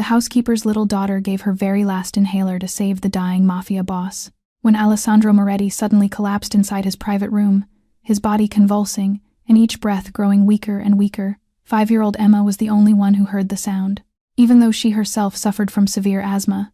The housekeeper's little daughter gave her very last inhaler to save the dying Mafia boss. When Alessandro Moretti suddenly collapsed inside his private room, his body convulsing, and each breath growing weaker and weaker, 5-year-old Emma was the only one who heard the sound. Even though she herself suffered from severe asthma,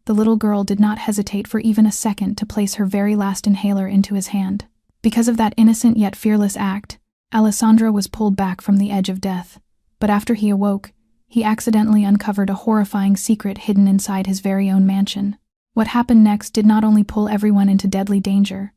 the little girl did not hesitate for even a second to place her very last inhaler into his hand. Because of that innocent yet fearless act, Alessandro was pulled back from the edge of death. But after he awoke, he accidentally uncovered a horrifying secret hidden inside his very own mansion. What happened next did not only pull everyone into deadly danger,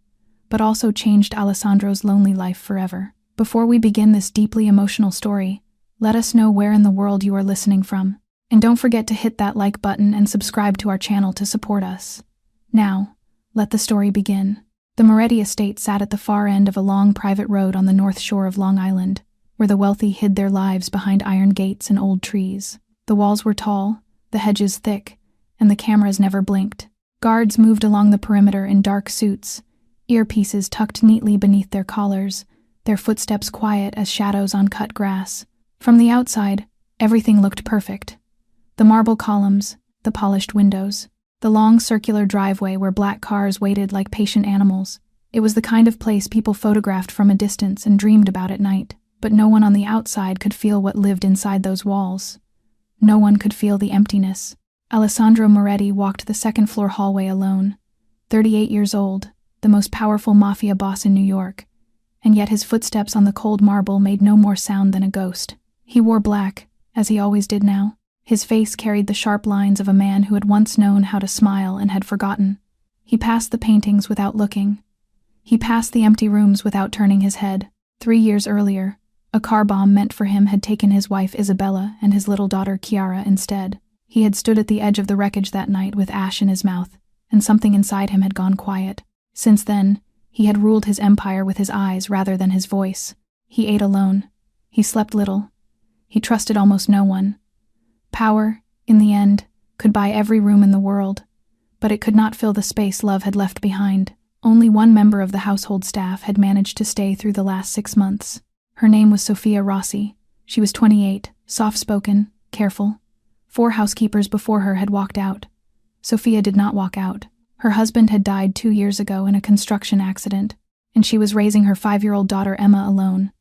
but also changed Alessandro's lonely life forever. Before we begin this deeply emotional story, let us know where in the world you are listening from. And don't forget to hit that like button and subscribe to our channel to support us. Now, let the story begin. The Moretti estate sat at the far end of a long private road on the north shore of Long Island, where the wealthy hid their lives behind iron gates and old trees. The walls were tall, the hedges thick, and the cameras never blinked. Guards moved along the perimeter in dark suits, earpieces tucked neatly beneath their collars, their footsteps quiet as shadows on cut grass. From the outside, everything looked perfect. The marble columns, the polished windows, the long circular driveway where black cars waited like patient animals. It was the kind of place people photographed from a distance and dreamed about at night. But no one on the outside could feel what lived inside those walls. No one could feel the emptiness. Alessandro Moretti walked the second-floor hallway alone, 38 years old, the most powerful Mafia boss in New York, and yet his footsteps on the cold marble made no more sound than a ghost. He wore black, as he always did now. His face carried the sharp lines of a man who had once known how to smile and had forgotten. He passed the paintings without looking. He passed the empty rooms without turning his head. 3 years earlier, a car bomb meant for him had taken his wife Isabella and his little daughter Chiara instead. He had stood at the edge of the wreckage that night with ash in his mouth, and something inside him had gone quiet. Since then, he had ruled his empire with his eyes rather than his voice. He ate alone. He slept little. He trusted almost no one. Power, in the end, could buy every room in the world, but it could not fill the space love had left behind. Only one member of the household staff had managed to stay through the last 6 months. Her name was Sophia Rossi. She was 28, soft-spoken, careful. 4 housekeepers before her had walked out. Sophia did not walk out. Her husband had died 2 years ago in a construction accident, and she was raising her 5-year-old daughter Emma alone.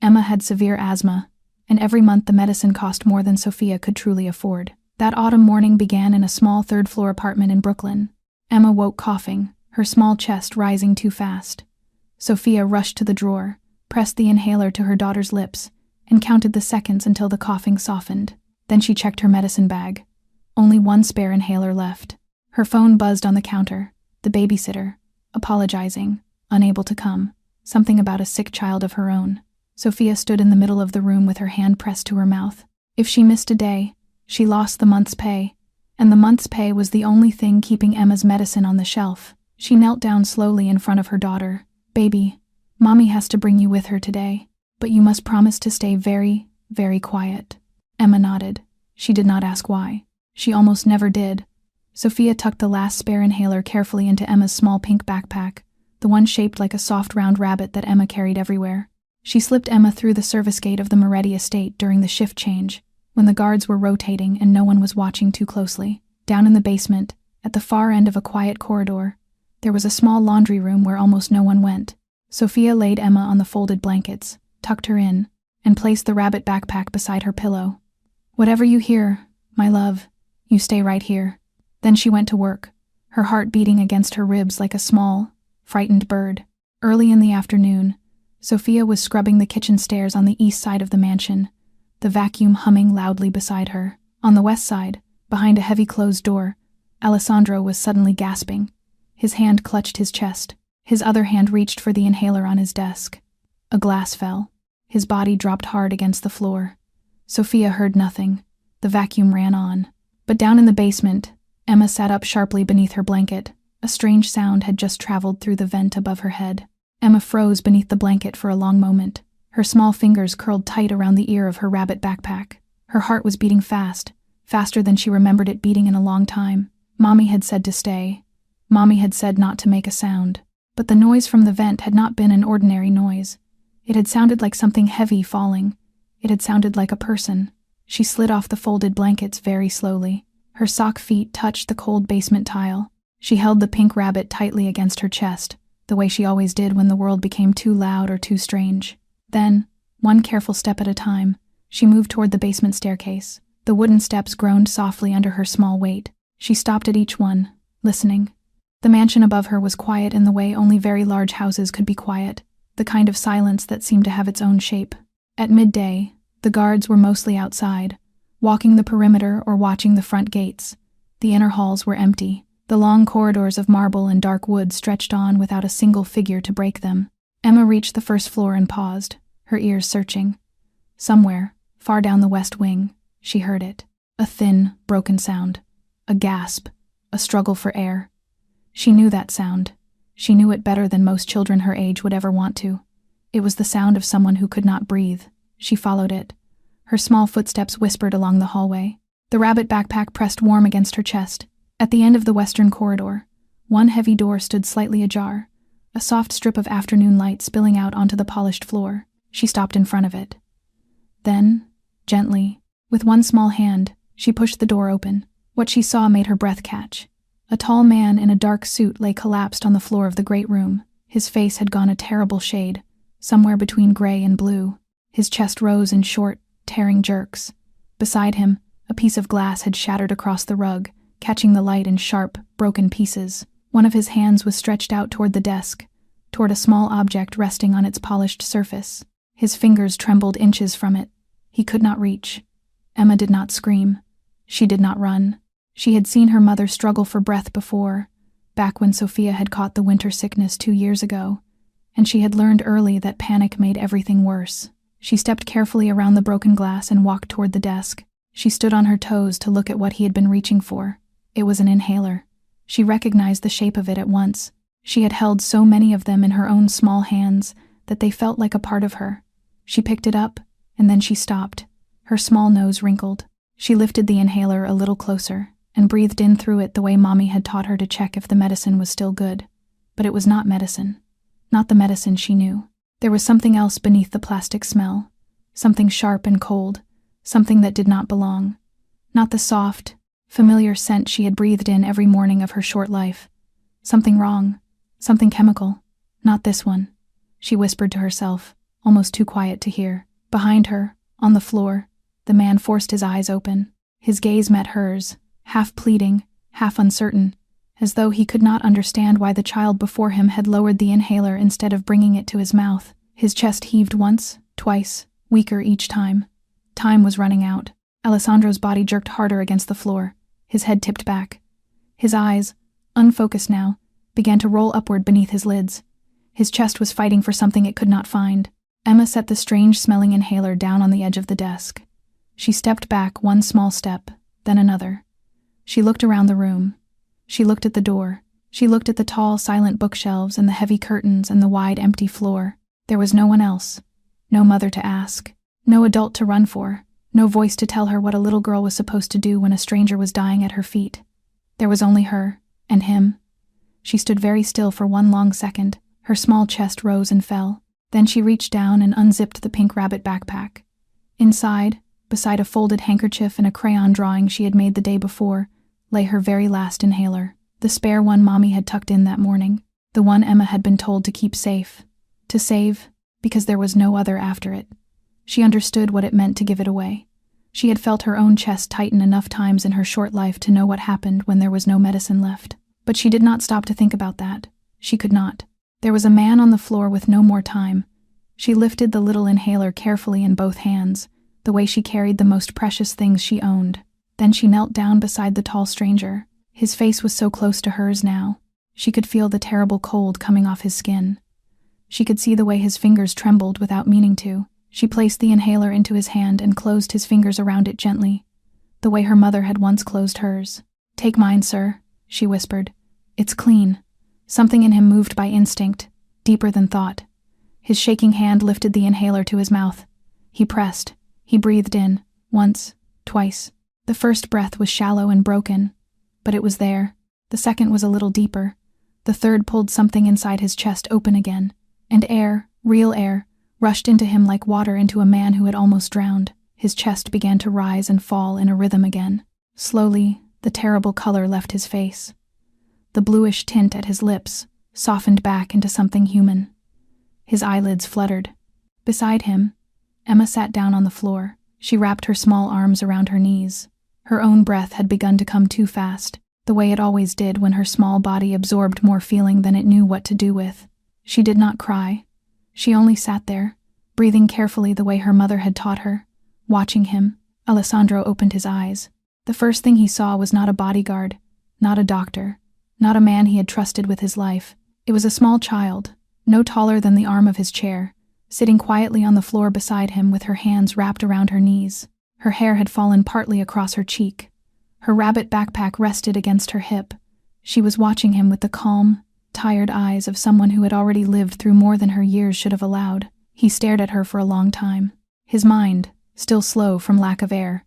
Emma had severe asthma, and every month the medicine cost more than Sophia could truly afford. That autumn morning began in a small third-floor apartment in Brooklyn. Emma woke coughing, her small chest rising too fast. Sophia rushed to the drawer, pressed the inhaler to her daughter's lips, and counted the seconds until the coughing softened. Then she checked her medicine bag. Only one spare inhaler left. Her phone buzzed on the counter. The babysitter, apologizing, unable to come. Something about a sick child of her own. Sophia stood in the middle of the room with her hand pressed to her mouth. If she missed a day, she lost the month's pay, and the month's pay was the only thing keeping Emma's medicine on the shelf. She knelt down slowly in front of her daughter. "Baby, Mommy has to bring you with her today, but you must promise to stay very, very quiet." Emma nodded. She did not ask why. She almost never did. Sophia tucked the last spare inhaler carefully into Emma's small pink backpack, the one shaped like a soft round rabbit that Emma carried everywhere. She slipped Emma through the service gate of the Moretti estate during the shift change, when the guards were rotating and no one was watching too closely. Down in the basement, at the far end of a quiet corridor, there was a small laundry room where almost no one went. Sophia laid Emma on the folded blankets, tucked her in, and placed the rabbit backpack beside her pillow. "Whatever you hear, my love, you stay right here." Then she went to work, her heart beating against her ribs like a small, frightened bird. Early in the afternoon, Sophia was scrubbing the kitchen stairs on the east side of the mansion, the vacuum humming loudly beside her. On the west side, behind a heavy closed door, Alessandro was suddenly gasping. His hand clutched his chest. His other hand reached for the inhaler on his desk. A glass fell. His body dropped hard against the floor. Sophia heard nothing. The vacuum ran on. But down in the basement, Emma sat up sharply beneath her blanket. A strange sound had just traveled through the vent above her head. Emma froze beneath the blanket for a long moment. Her small fingers curled tight around the ear of her rabbit backpack. Her heart was beating fast, faster than she remembered it beating in a long time. Mommy had said to stay. Mommy had said not to make a sound. But the noise from the vent had not been an ordinary noise. It had sounded like something heavy falling. It had sounded like a person. She slid off the folded blankets very slowly. Her sock feet touched the cold basement tile. She held the pink rabbit tightly against her chest, the way she always did when the world became too loud or too strange. Then, one careful step at a time, she moved toward the basement staircase. The wooden steps groaned softly under her small weight. She stopped at each one, listening. The mansion above her was quiet in the way only very large houses could be quiet, the kind of silence that seemed to have its own shape. At midday, the guards were mostly outside, walking the perimeter or watching the front gates. The inner halls were empty. The long corridors of marble and dark wood stretched on without a single figure to break them. Emma reached the first floor and paused, her ears searching. Somewhere, far down the west wing, she heard it. A thin, broken sound. A gasp. A struggle for air. She knew that sound. She knew it better than most children her age would ever want to. It was the sound of someone who could not breathe. She followed it. Her small footsteps whispered along the hallway. The rabbit backpack pressed warm against her chest. At the end of the western corridor, one heavy door stood slightly ajar, a soft strip of afternoon light spilling out onto the polished floor. She stopped in front of it. Then, gently, with one small hand, she pushed the door open. What she saw made her breath catch. A tall man in a dark suit lay collapsed on the floor of the great room. His face had gone a terrible shade, somewhere between gray and blue. His chest rose in short, tearing jerks. Beside him, a piece of glass had shattered across the rug, catching the light in sharp, broken pieces. One of his hands was stretched out toward the desk, toward a small object resting on its polished surface. His fingers trembled inches from it. He could not reach. Emma did not scream. She did not run. She had seen her mother struggle for breath before, back when Sophia had caught the winter sickness 2 years ago, and she had learned early that panic made everything worse. She stepped carefully around the broken glass and walked toward the desk. She stood on her toes to look at what he had been reaching for. It was an inhaler. She recognized the shape of it at once. She had held so many of them in her own small hands that they felt like a part of her. She picked it up, and then she stopped. Her small nose wrinkled. She lifted the inhaler a little closer and breathed in through it the way Mommy had taught her to check if the medicine was still good. But it was not medicine. Not the medicine she knew. There was something else beneath the plastic smell. Something sharp and cold. Something that did not belong. Not the soft, familiar scent she had breathed in every morning of her short life. Something wrong. Something chemical. Not this one. She whispered to herself, almost too quiet to hear. Behind her, on the floor, the man forced his eyes open. His gaze met hers, half pleading, half uncertain, as though he could not understand why the child before him had lowered the inhaler instead of bringing it to his mouth. His chest heaved once, twice, weaker each time. Time was running out. Alessandro's body jerked harder against the floor. His head tipped back. His eyes, unfocused now, began to roll upward beneath his lids. His chest was fighting for something it could not find. Emma set the strange-smelling inhaler down on the edge of the desk. She stepped back one small step, then another. She looked around the room. She looked at the door. She looked at the tall, silent bookshelves and the heavy curtains and the wide, empty floor. There was no one else. No mother to ask. No adult to run for. No voice to tell her what a little girl was supposed to do when a stranger was dying at her feet. There was only her, and him. She stood very still for one long second. Her small chest rose and fell. Then she reached down and unzipped the pink rabbit backpack. Inside, beside a folded handkerchief and a crayon drawing she had made the day before, lay her very last inhaler, the spare one Mommy had tucked in that morning, the one Emma had been told to keep safe, to save, because there was no other after it. She understood what it meant to give it away. She had felt her own chest tighten enough times in her short life to know what happened when there was no medicine left. But she did not stop to think about that. She could not. There was a man on the floor with no more time. She lifted the little inhaler carefully in both hands, the way she carried the most precious things she owned. Then she knelt down beside the tall stranger. His face was so close to hers now. She could feel the terrible cold coming off his skin. She could see the way his fingers trembled without meaning to. She placed the inhaler into his hand and closed his fingers around it gently, the way her mother had once closed hers. "Take mine, sir," she whispered. "It's clean." Something in him moved by instinct, deeper than thought. His shaking hand lifted the inhaler to his mouth. He pressed. He breathed in, once, twice. The first breath was shallow and broken, but it was there. The second was a little deeper. The third pulled something inside his chest open again, and air, real air, rushed into him like water into a man who had almost drowned. His chest began to rise and fall in a rhythm again. Slowly, the terrible color left his face. The bluish tint at his lips softened back into something human. His eyelids fluttered. Beside him, Emma sat down on the floor. She wrapped her small arms around her knees. Her own breath had begun to come too fast, the way it always did when her small body absorbed more feeling than it knew what to do with. She did not cry. She only sat there, breathing carefully the way her mother had taught her. Watching him, Alessandro opened his eyes. The first thing he saw was not a bodyguard, not a doctor, not a man he had trusted with his life. It was a small child, no taller than the arm of his chair, sitting quietly on the floor beside him with her hands wrapped around her knees. Her hair had fallen partly across her cheek. Her rabbit backpack rested against her hip. She was watching him with the calm, tired eyes of someone who had already lived through more than her years should have allowed. He stared at her for a long time. His mind, still slow from lack of air,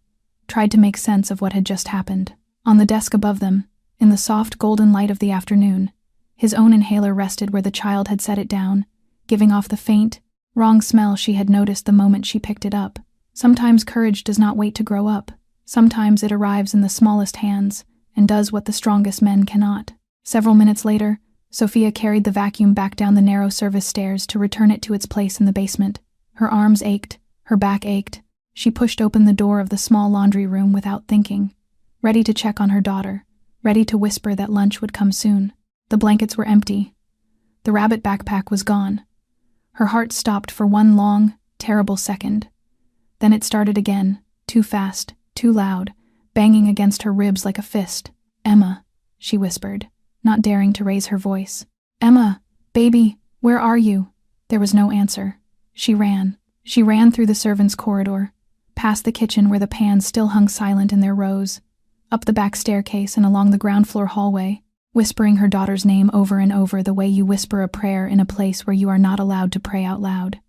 tried to make sense of what had just happened. On the desk above them, in the soft golden light of the afternoon, his own inhaler rested where the child had set it down, giving off the faint, wrong smell she had noticed the moment she picked it up. Sometimes courage does not wait to grow up. Sometimes it arrives in the smallest hands and does what the strongest men cannot. Several minutes later, Sophia carried the vacuum back down the narrow service stairs to return it to its place in the basement. Her arms ached, her back ached. She pushed open the door of the small laundry room without thinking, ready to check on her daughter, ready to whisper that lunch would come soon. The blankets were empty. The rabbit backpack was gone. Her heart stopped for one long, terrible second. Then it started again, too fast, too loud, banging against her ribs like a fist. "Emma," she whispered, not daring to raise her voice. "Emma, baby, where are you?" There was no answer. She ran. She ran through the servants' corridor, past the kitchen where the pans still hung silent in their rows, up the back staircase and along the ground floor hallway, whispering her daughter's name over and over the way you whisper a prayer in a place where you are not allowed to pray out loud.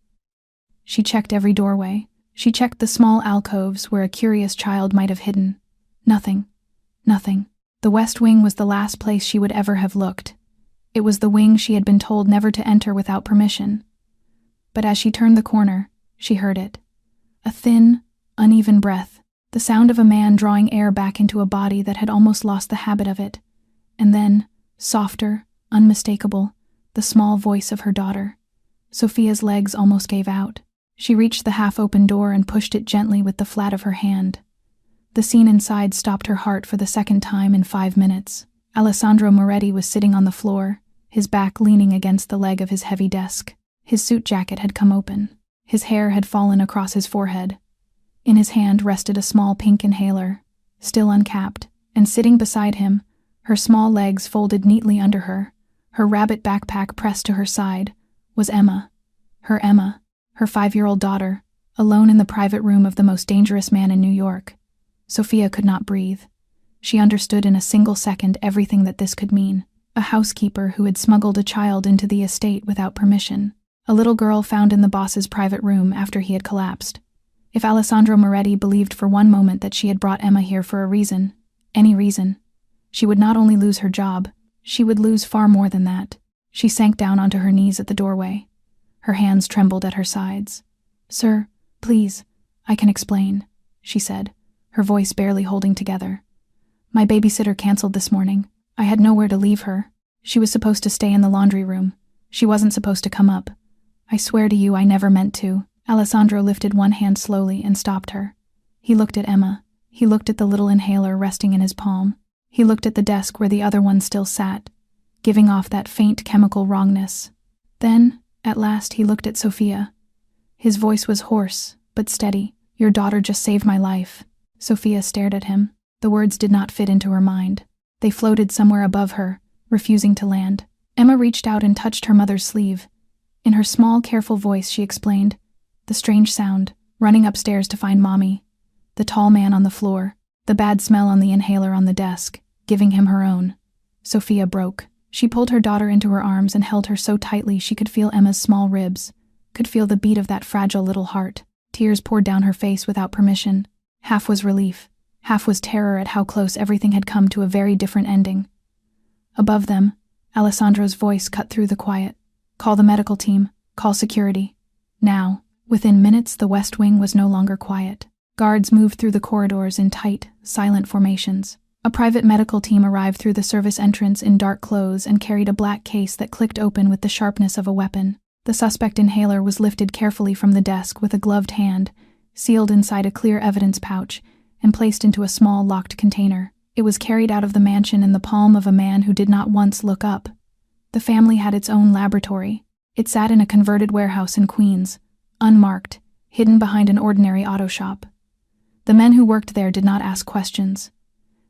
She checked every doorway. She checked the small alcoves where a curious child might have hidden. Nothing. Nothing. The West Wing was the last place she would ever have looked. It was the wing she had been told never to enter without permission. But as she turned the corner, she heard it. A thin, uneven breath, the sound of a man drawing air back into a body that had almost lost the habit of it. And then, softer, unmistakable, the small voice of her daughter. Sophia's legs almost gave out. She reached the half-open door and pushed it gently with the flat of her hand. The scene inside stopped her heart for the second time in 5 minutes. Alessandro Moretti was sitting on the floor, his back leaning against the leg of his heavy desk. His suit jacket had come open. His hair had fallen across his forehead. In his hand rested a small pink inhaler, still uncapped, and sitting beside him, her small legs folded neatly under her, her rabbit backpack pressed to her side, was Emma. Her Emma, her 5-year-old daughter, alone in the private room of the most dangerous man in New York. Sophia could not breathe. She understood in a single second everything that this could mean. A housekeeper who had smuggled a child into the estate without permission. A little girl found in the boss's private room after he had collapsed. If Alessandro Moretti believed for one moment that she had brought Emma here for a reason, any reason, she would not only lose her job, she would lose far more than that. She sank down onto her knees at the doorway. Her hands trembled at her sides. "Sir, please, I can explain," she said, her voice barely holding together. "My babysitter canceled this morning. I had nowhere to leave her. She was supposed to stay in the laundry room. She wasn't supposed to come up. I swear to you I never meant to." Alessandro lifted one hand slowly and stopped her. He looked at Emma. He looked at the little inhaler resting in his palm. He looked at the desk where the other one still sat, giving off that faint chemical wrongness. Then, at last, he looked at Sophia. His voice was hoarse, but steady. "Your daughter just saved my life." Sophia stared at him. The words did not fit into her mind. They floated somewhere above her, refusing to land. Emma reached out and touched her mother's sleeve. In her small, careful voice, she explained. The strange sound, running upstairs to find Mommy. The tall man on the floor. The bad smell on the inhaler on the desk, giving him her own. Sophia broke. She pulled her daughter into her arms and held her so tightly she could feel Emma's small ribs, could feel the beat of that fragile little heart. Tears poured down her face without permission. Half was relief, half was terror at how close everything had come to a very different ending. Above them, Alessandro's voice cut through the quiet. "Call the medical team. Call security. Now." Within minutes, the West Wing was no longer quiet. Guards moved through the corridors in tight, silent formations. A private medical team arrived through the service entrance in dark clothes and carried a black case that clicked open with the sharpness of a weapon. The suspect inhaler was lifted carefully from the desk with a gloved hand, sealed inside a clear evidence pouch, and placed into a small locked container. It was carried out of the mansion in the palm of a man who did not once look up. The family had its own laboratory. It sat in a converted warehouse in Queens, unmarked, hidden behind an ordinary auto shop. The men who worked there did not ask questions.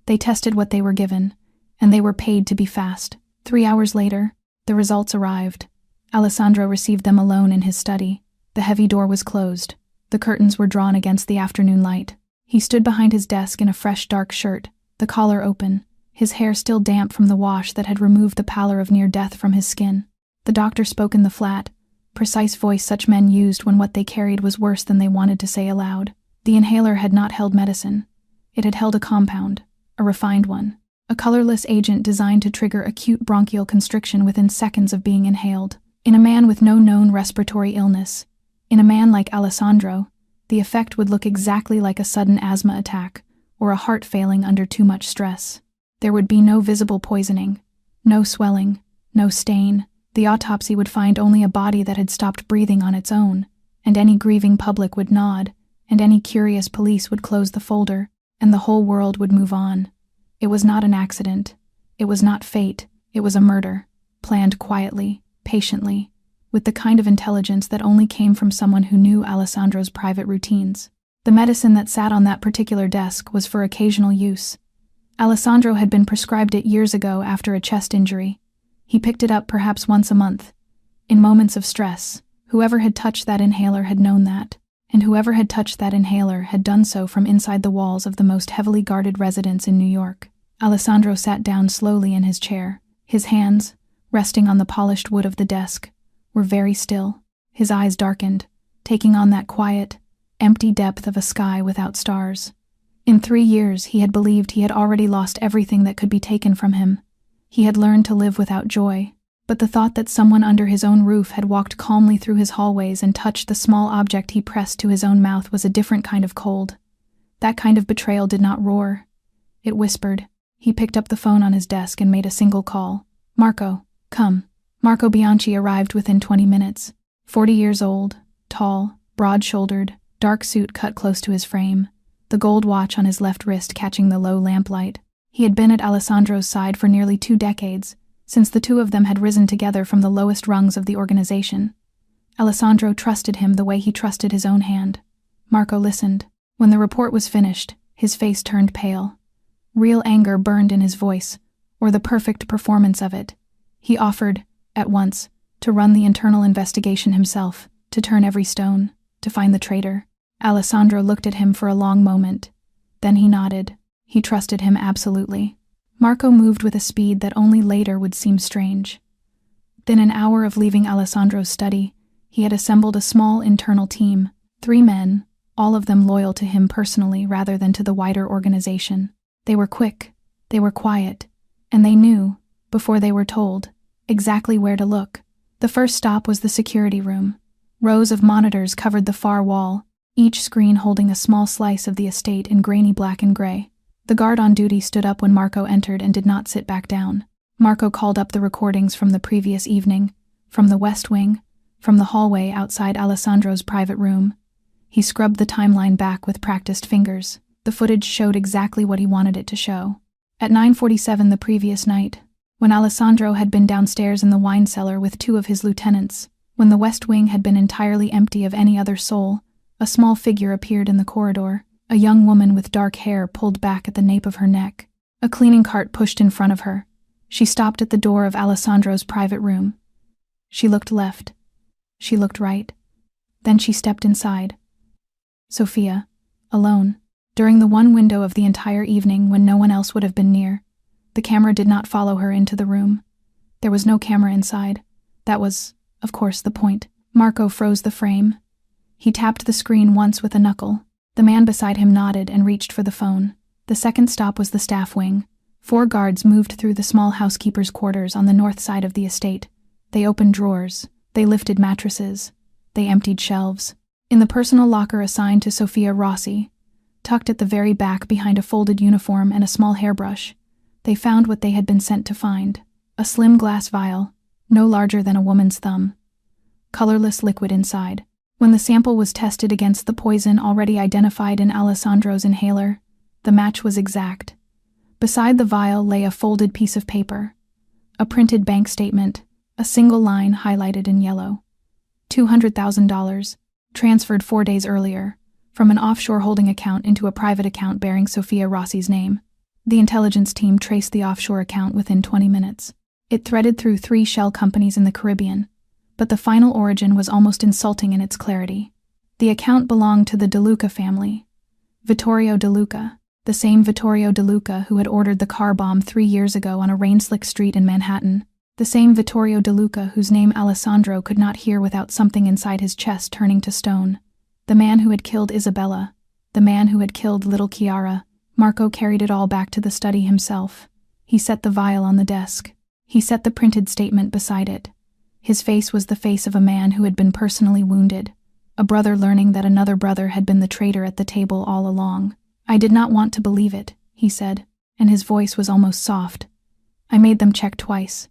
They tested what they were given, and they were paid to be fast. 3 hours later, the results arrived. Alessandro received them alone in his study. The heavy door was closed. The curtains were drawn against the afternoon light. He stood behind his desk in a fresh dark shirt, the collar open, his hair still damp from the wash that had removed the pallor of near death from his skin. The doctor spoke in the flat, precise voice such men used when what they carried was worse than they wanted to say aloud. The inhaler had not held medicine. It had held a compound, a refined one, a colorless agent designed to trigger acute bronchial constriction within seconds of being inhaled. In a man with no known respiratory illness, in a man like Alessandro, the effect would look exactly like a sudden asthma attack or a heart failing under too much stress. There would be no visible poisoning, no swelling, no stain. The autopsy would find only a body that had stopped breathing on its own, and any grieving public would nod, and any curious police would close the folder, and the whole world would move on. It was not an accident. It was not fate. It was a murder, planned quietly, patiently, with the kind of intelligence that only came from someone who knew Alessandro's private routines. The medicine that sat on that particular desk was for occasional use. Alessandro had been prescribed it years ago after a chest injury. He picked it up perhaps once a month. In moments of stress, whoever had touched that inhaler had known that, and whoever had touched that inhaler had done so from inside the walls of the most heavily guarded residence in New York. Alessandro sat down slowly in his chair. His hands, resting on the polished wood of the desk, were very still. His eyes darkened, taking on that quiet, empty depth of a sky without stars. In 3 years, he had believed he had already lost everything that could be taken from him. He had learned to live without joy, but the thought that someone under his own roof had walked calmly through his hallways and touched the small object he pressed to his own mouth was a different kind of cold. That kind of betrayal did not roar. It whispered. He picked up the phone on his desk and made a single call. "Marco, come." Marco Bianchi arrived within 20 minutes. 40 years old, tall, broad-shouldered, dark suit cut close to his frame, the gold watch on his left wrist catching the low lamplight. He had been at Alessandro's side for nearly 2 decades, since the two of them had risen together from the lowest rungs of the organization. Alessandro trusted him the way he trusted his own hand. Marco listened. When the report was finished, his face turned pale. Real anger burned in his voice, or the perfect performance of it. He offered, at once, to run the internal investigation himself, to turn every stone, to find the traitor. Alessandro looked at him for a long moment. Then he nodded. He trusted him absolutely. Marco moved with a speed that only later would seem strange. Within an hour of leaving Alessandro's study, he had assembled a small internal team, 3 men, all of them loyal to him personally rather than to the wider organization. They were quick, they were quiet, and they knew, before they were told, exactly where to look. The first stop was the security room. Rows of monitors covered the far wall, each screen holding a small slice of the estate in grainy black and gray. The guard on duty stood up when Marco entered and did not sit back down. Marco called up the recordings from the previous evening, from the West Wing, from the hallway outside Alessandro's private room. He scrubbed the timeline back with practiced fingers. The footage showed exactly what he wanted it to show. At 9:47 the previous night, when Alessandro had been downstairs in the wine cellar with 2 of his lieutenants, when the West Wing had been entirely empty of any other soul, a small figure appeared in the corridor. A young woman with dark hair pulled back at the nape of her neck. A cleaning cart pushed in front of her. She stopped at the door of Alessandro's private room. She looked left. She looked right. Then she stepped inside. Sophia, alone. During the one window of the entire evening when no one else would have been near, the camera did not follow her into the room. There was no camera inside. That was, of course, the point. Marco froze the frame. He tapped the screen once with a knuckle. The man beside him nodded and reached for the phone. The second stop was the staff wing. 4 guards moved through the small housekeeper's quarters on the north side of the estate. They opened drawers. They lifted mattresses. They emptied shelves. In the personal locker assigned to Sophia Rossi, tucked at the very back behind a folded uniform and a small hairbrush, they found what they had been sent to find: a slim glass vial, no larger than a woman's thumb. Colorless liquid inside. When the sample was tested against the poison already identified in Alessandro's inhaler, the match was exact. Beside the vial lay a folded piece of paper, a printed bank statement, a single line highlighted in yellow. $200,000, transferred 4 days earlier, from an offshore holding account into a private account bearing Sophia Rossi's name. The intelligence team traced the offshore account within 20 minutes. It threaded through 3 shell companies in the Caribbean, but the final origin was almost insulting in its clarity. The account belonged to the De Luca family. Vittorio De Luca, the same Vittorio De Luca who had ordered the car bomb 3 years ago on a rain-slick street in Manhattan. The same Vittorio De Luca whose name Alessandro could not hear without something inside his chest turning to stone. The man who had killed Isabella. The man who had killed little Chiara. Marco carried it all back to the study himself. He set the vial on the desk. He set the printed statement beside it. His face was the face of a man who had been personally wounded, a brother learning that another brother had been the traitor at the table all along. "I did not want to believe it," he said, and his voice was almost soft. "I made them check twice.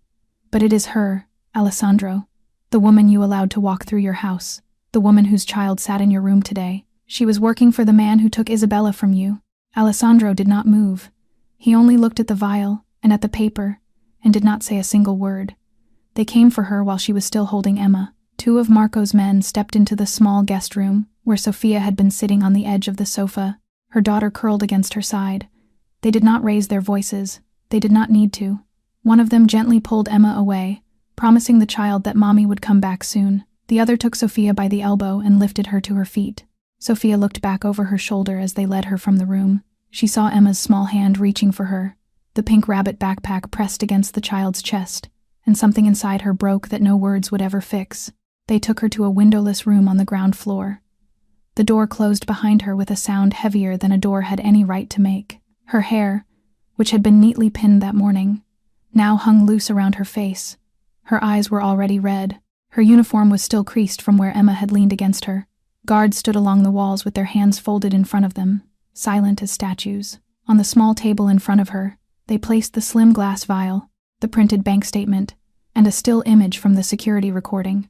But it is her, Alessandro, the woman you allowed to walk through your house, the woman whose child sat in your room today. She was working for the man who took Isabella from you." Alessandro did not move. He only looked at the vial and at the paper and did not say a single word. They came for her while she was still holding Emma. 2 of Marco's men stepped into the small guest room where Sophia had been sitting on the edge of the sofa, her daughter curled against her side. They did not raise their voices. They did not need to. One of them gently pulled Emma away, promising the child that Mommy would come back soon. The other took Sophia by the elbow and lifted her to her feet. Sophia looked back over her shoulder as they led her from the room. She saw Emma's small hand reaching for her, the pink rabbit backpack pressed against the child's chest, and something inside her broke that no words would ever fix. They took her to a windowless room on the ground floor. The door closed behind her with a sound heavier than a door had any right to make. Her hair, which had been neatly pinned that morning, now hung loose around her face. Her eyes were already red. Her uniform was still creased from where Emma had leaned against her. Guards stood along the walls with their hands folded in front of them, silent as statues. On the small table in front of her, they placed the slim glass vial, the printed bank statement, and a still image from the security recording.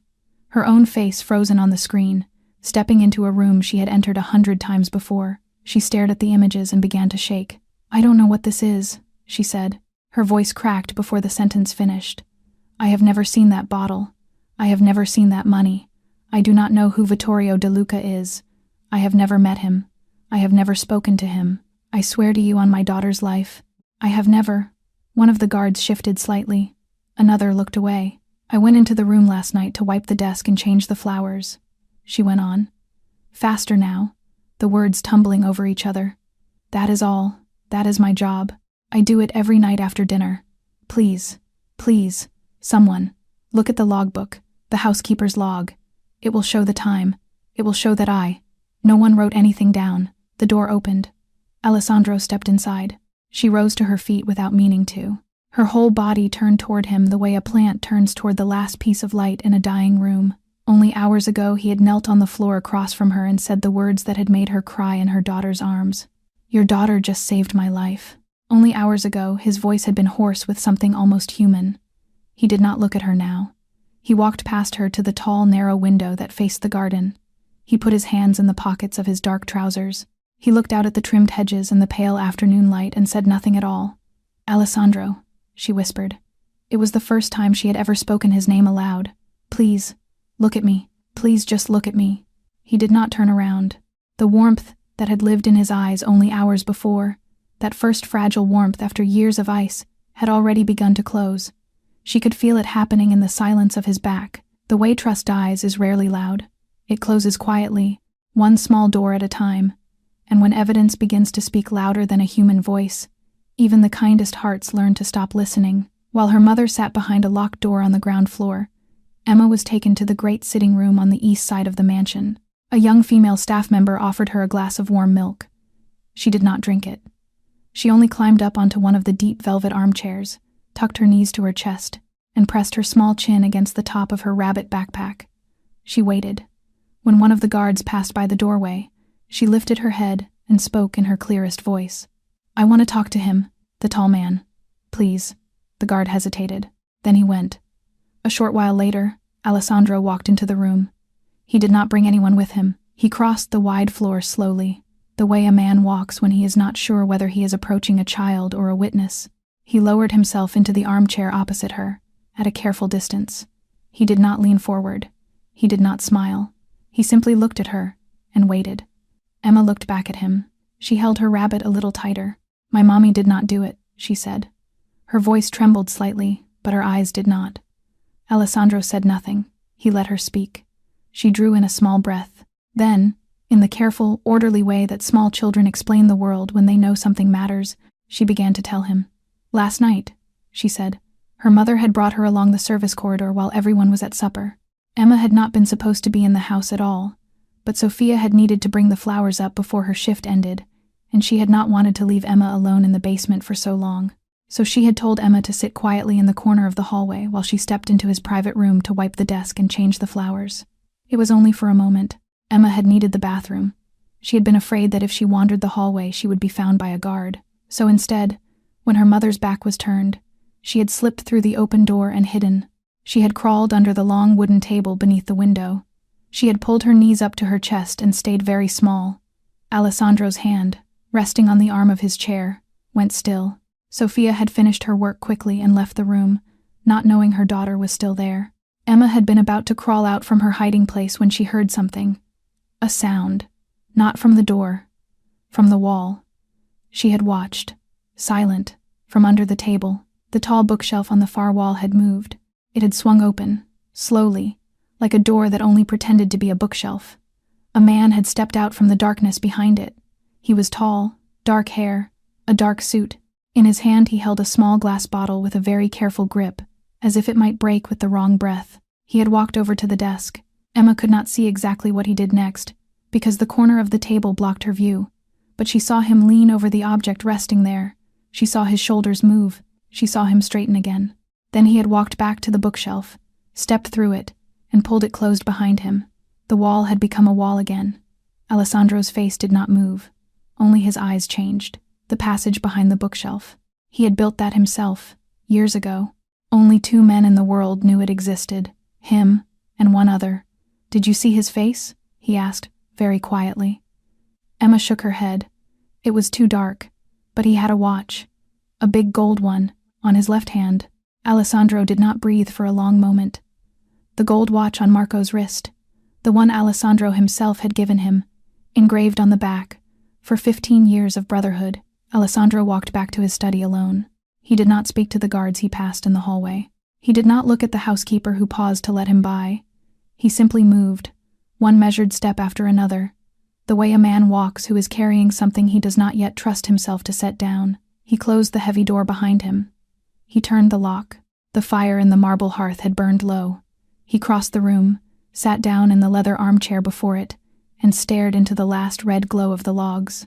Her own face frozen on the screen, stepping into a room she had entered 100 times before. She stared at the images and began to shake. "I don't know what this is," she said. Her voice cracked before the sentence finished. "I have never seen that bottle. I have never seen that money. I do not know who Vittorio De Luca is. I have never met him. I have never spoken to him. I swear to you on my daughter's life. I have never." One of the guards shifted slightly. Another looked away. "I went into the room last night to wipe the desk and change the flowers," she went on. Faster now, the words tumbling over each other. "That is all. That is my job. I do it every night after dinner. Please, please, someone, look at the logbook, the housekeeper's log. It will show the time. It will show that no one wrote anything down." The door opened. Alessandro stepped inside. She rose to her feet without meaning to. Her whole body turned toward him the way a plant turns toward the last piece of light in a dying room. Only hours ago he had knelt on the floor across from her and said the words that had made her cry in her daughter's arms. "Your daughter just saved my life." Only hours ago his voice had been hoarse with something almost human. He did not look at her now. He walked past her to the tall, narrow window that faced the garden. He put his hands in the pockets of his dark trousers. He looked out at the trimmed hedges and the pale afternoon light and said nothing at all. "Alessandro," she whispered. It was the first time she had ever spoken his name aloud. "Please, look at me. Please just look at me." He did not turn around. The warmth that had lived in his eyes only hours before, that first fragile warmth after years of ice, had already begun to close. She could feel it happening in the silence of his back. The way trust dies is rarely loud. It closes quietly, one small door at a time, and when evidence begins to speak louder than a human voice, even the kindest hearts learn to stop listening. While her mother sat behind a locked door on the ground floor, Emma was taken to the great sitting room on the east side of the mansion. A young female staff member offered her a glass of warm milk. She did not drink it. She only climbed up onto one of the deep velvet armchairs, tucked her knees to her chest, and pressed her small chin against the top of her rabbit backpack. She waited. When one of the guards passed by the doorway, she lifted her head and spoke in her clearest voice. "I want to talk to him, the tall man. Please." The guard hesitated. Then he went. A short while later, Alessandro walked into the room. He did not bring anyone with him. He crossed the wide floor slowly, the way a man walks when he is not sure whether he is approaching a child or a witness. He lowered himself into the armchair opposite her, at a careful distance. He did not lean forward. He did not smile. He simply looked at her, and waited. Emma looked back at him. She held her rabbit a little tighter. "My mommy did not do it," she said. Her voice trembled slightly, but her eyes did not. Alessandro said nothing. He let her speak. She drew in a small breath. Then, in the careful, orderly way that small children explain the world when they know something matters, she began to tell him. "Last night," she said, her mother had brought her along the service corridor while everyone was at supper. Emma had not been supposed to be in the house at all, but Sophia had needed to bring the flowers up before her shift ended, and she had not wanted to leave Emma alone in the basement for so long. So she had told Emma to sit quietly in the corner of the hallway while she stepped into his private room to wipe the desk and change the flowers. It was only for a moment. Emma had needed the bathroom. She had been afraid that if she wandered the hallway she would be found by a guard. So instead, when her mother's back was turned, she had slipped through the open door and hidden. She had crawled under the long wooden table beneath the window. She had pulled her knees up to her chest and stayed very small. Alessandro's hand, resting on the arm of his chair, went still. Sophia had finished her work quickly and left the room, not knowing her daughter was still there. Emma had been about to crawl out from her hiding place when she heard something. A sound. Not from the door. From the wall. She had watched, silent, from under the table. The tall bookshelf on the far wall had moved. It had swung open, slowly, like a door that only pretended to be a bookshelf. A man had stepped out from the darkness behind it. He was tall, dark hair, a dark suit. In his hand he held a small glass bottle with a very careful grip, as if it might break with the wrong breath. He had walked over to the desk. Emma could not see exactly what he did next, because the corner of the table blocked her view, but she saw him lean over the object resting there. She saw his shoulders move. She saw him straighten again. Then he had walked back to the bookshelf, stepped through it, and pulled it closed behind him. The wall had become a wall again. Alessandro's face did not move. Only his eyes changed. The passage behind the bookshelf. He had built that himself, years ago. Only 2 men in the world knew it existed, him and one other. "Did you see his face?" he asked, very quietly. Emma shook her head. It was too dark, but he had a watch, a big gold one, on his left hand. Alessandro did not breathe for a long moment. The gold watch on Marco's wrist, the one Alessandro himself had given him, engraved on the back, for 15 years of brotherhood. Alessandro walked back to his study alone. He did not speak to the guards he passed in the hallway. He did not look at the housekeeper who paused to let him by. He simply moved, one measured step after another, the way a man walks who is carrying something he does not yet trust himself to set down. He closed the heavy door behind him. He turned the lock. The fire in the marble hearth had burned low. He crossed the room, sat down in the leather armchair before it, and stared into the last red glow of the logs.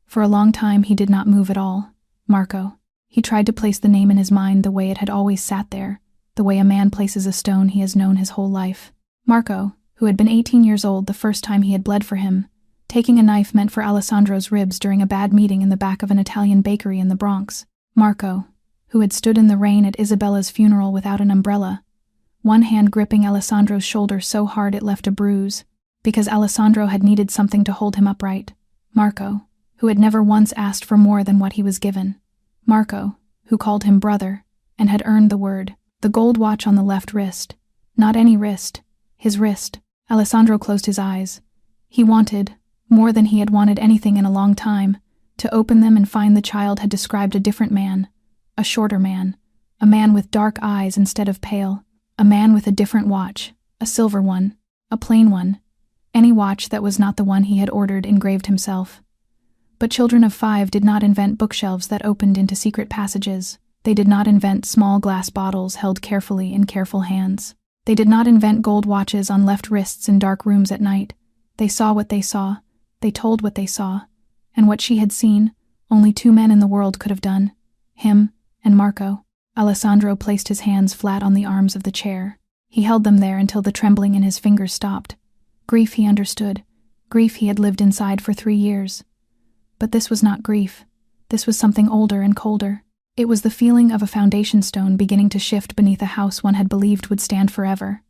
For a long time he did not move at all. Marco. He tried to place the name in his mind the way it had always sat there, the way a man places a stone he has known his whole life. Marco, who had been 18 years old the first time he had bled for him, taking a knife meant for Alessandro's ribs during a bad meeting in the back of an Italian bakery in the Bronx. Marco, who had stood in the rain at Isabella's funeral without an umbrella, one hand gripping Alessandro's shoulder so hard it left a bruise, because Alessandro had needed something to hold him upright. Marco, who had never once asked for more than what he was given. Marco, who called him brother, and had earned the word. The gold watch on the left wrist. Not any wrist. His wrist. Alessandro closed his eyes. He wanted, more than he had wanted anything in a long time, to open them and find the child had described a different man. A shorter man. A man with dark eyes instead of pale. A man with a different watch. A silver one. A plain one. Any watch that was not the one he had ordered engraved himself. But children of 5 did not invent bookshelves that opened into secret passages. They did not invent small glass bottles held carefully in careful hands. They did not invent gold watches on left wrists in dark rooms at night. They saw what they saw. They told what they saw. And what she had seen, only 2 men in the world could have done. Him and Marco. Alessandro placed his hands flat on the arms of the chair. He held them there until the trembling in his fingers stopped. Grief he understood. Grief he had lived inside for 3 years. But this was not grief. This was something older and colder. It was the feeling of a foundation stone beginning to shift beneath a house one had believed would stand forever.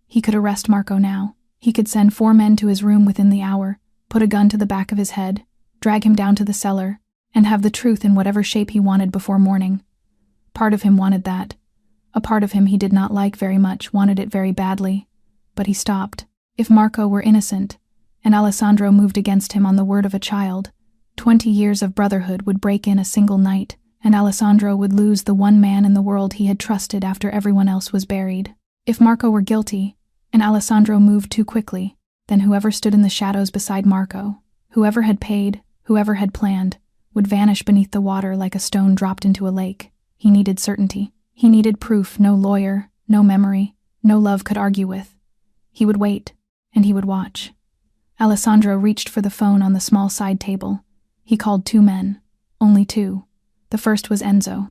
He could arrest Marco now. He could send 4 men to his room within the hour, put a gun to the back of his head, drag him down to the cellar, and have the truth in whatever shape he wanted before morning. Part of him wanted that. A part of him he did not like very much wanted it very badly. But he stopped. If Marco were innocent, and Alessandro moved against him on the word of a child, 20 years of brotherhood would break in a single night, and Alessandro would lose the one man in the world he had trusted after everyone else was buried. If Marco were guilty, and Alessandro moved too quickly, then whoever stood in the shadows beside Marco, whoever had paid, whoever had planned, would vanish beneath the water like a stone dropped into a lake. He needed certainty. He needed proof no lawyer, no memory, no love could argue with. He would wait, and he would watch. Alessandro reached for the phone on the small side table. He called 2 men. Only 2. The first was Enzo.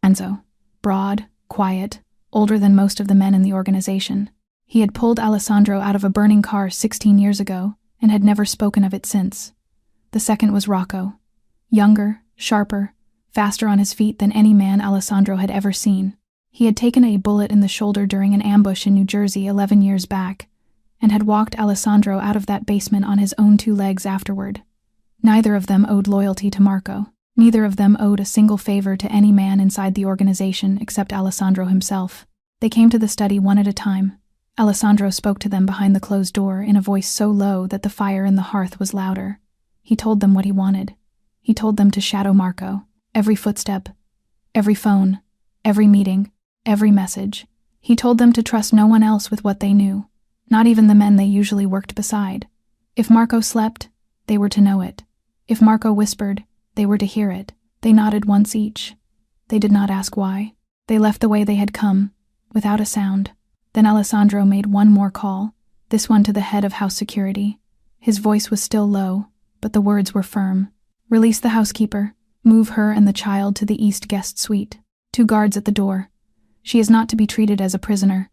Broad, quiet, older than most of the men in the organization. He had pulled Alessandro out of a burning car 16 years ago and had never spoken of it since. The second was Rocco. Younger, sharper, faster on his feet than any man Alessandro had ever seen. He had taken a bullet in the shoulder during an ambush in New Jersey 11 years back, and had walked Alessandro out of that basement on his own 2 legs afterward. Neither of them owed loyalty to Marco. Neither of them owed a single favor to any man inside the organization except Alessandro himself. They came to the study one at a time. Alessandro spoke to them behind the closed door in a voice so low that the fire in the hearth was louder. He told them what he wanted. He told them to shadow Marco. Every footstep, every phone, every meeting, every message. He told them to trust no one else with what they knew, not even the men they usually worked beside. If Marco slept, they were to know it. If Marco whispered, they were to hear it. They nodded once each. They did not ask why. They left the way they had come, without a sound. Then Alessandro made one more call, this one to the head of house security. His voice was still low, but the words were firm. Release the housekeeper. Move her and the child to the east guest suite. 2 guards at the door. She is not to be treated as a prisoner.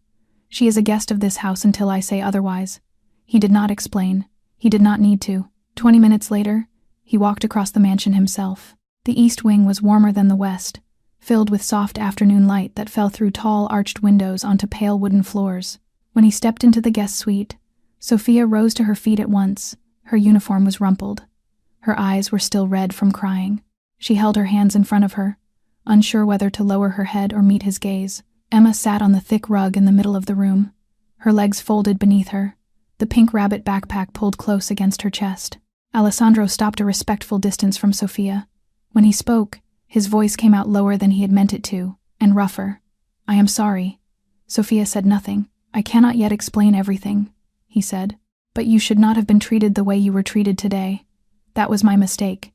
She is a guest of this house until I say otherwise. He did not explain. He did not need to. 20 minutes later, he walked across the mansion himself. The east wing was warmer than the west, filled with soft afternoon light that fell through tall arched windows onto pale wooden floors. When he stepped into the guest suite, Sophia rose to her feet at once. Her uniform was rumpled. Her eyes were still red from crying. She held her hands in front of her, unsure whether to lower her head or meet his gaze. Emma sat on the thick rug in the middle of the room, her legs folded beneath her, the pink rabbit backpack pulled close against her chest. Alessandro stopped a respectful distance from Sophia. When he spoke, his voice came out lower than he had meant it to, and rougher. I am sorry. Sophia said nothing. I cannot yet explain everything, he said. But you should not have been treated the way you were treated today. That was my mistake.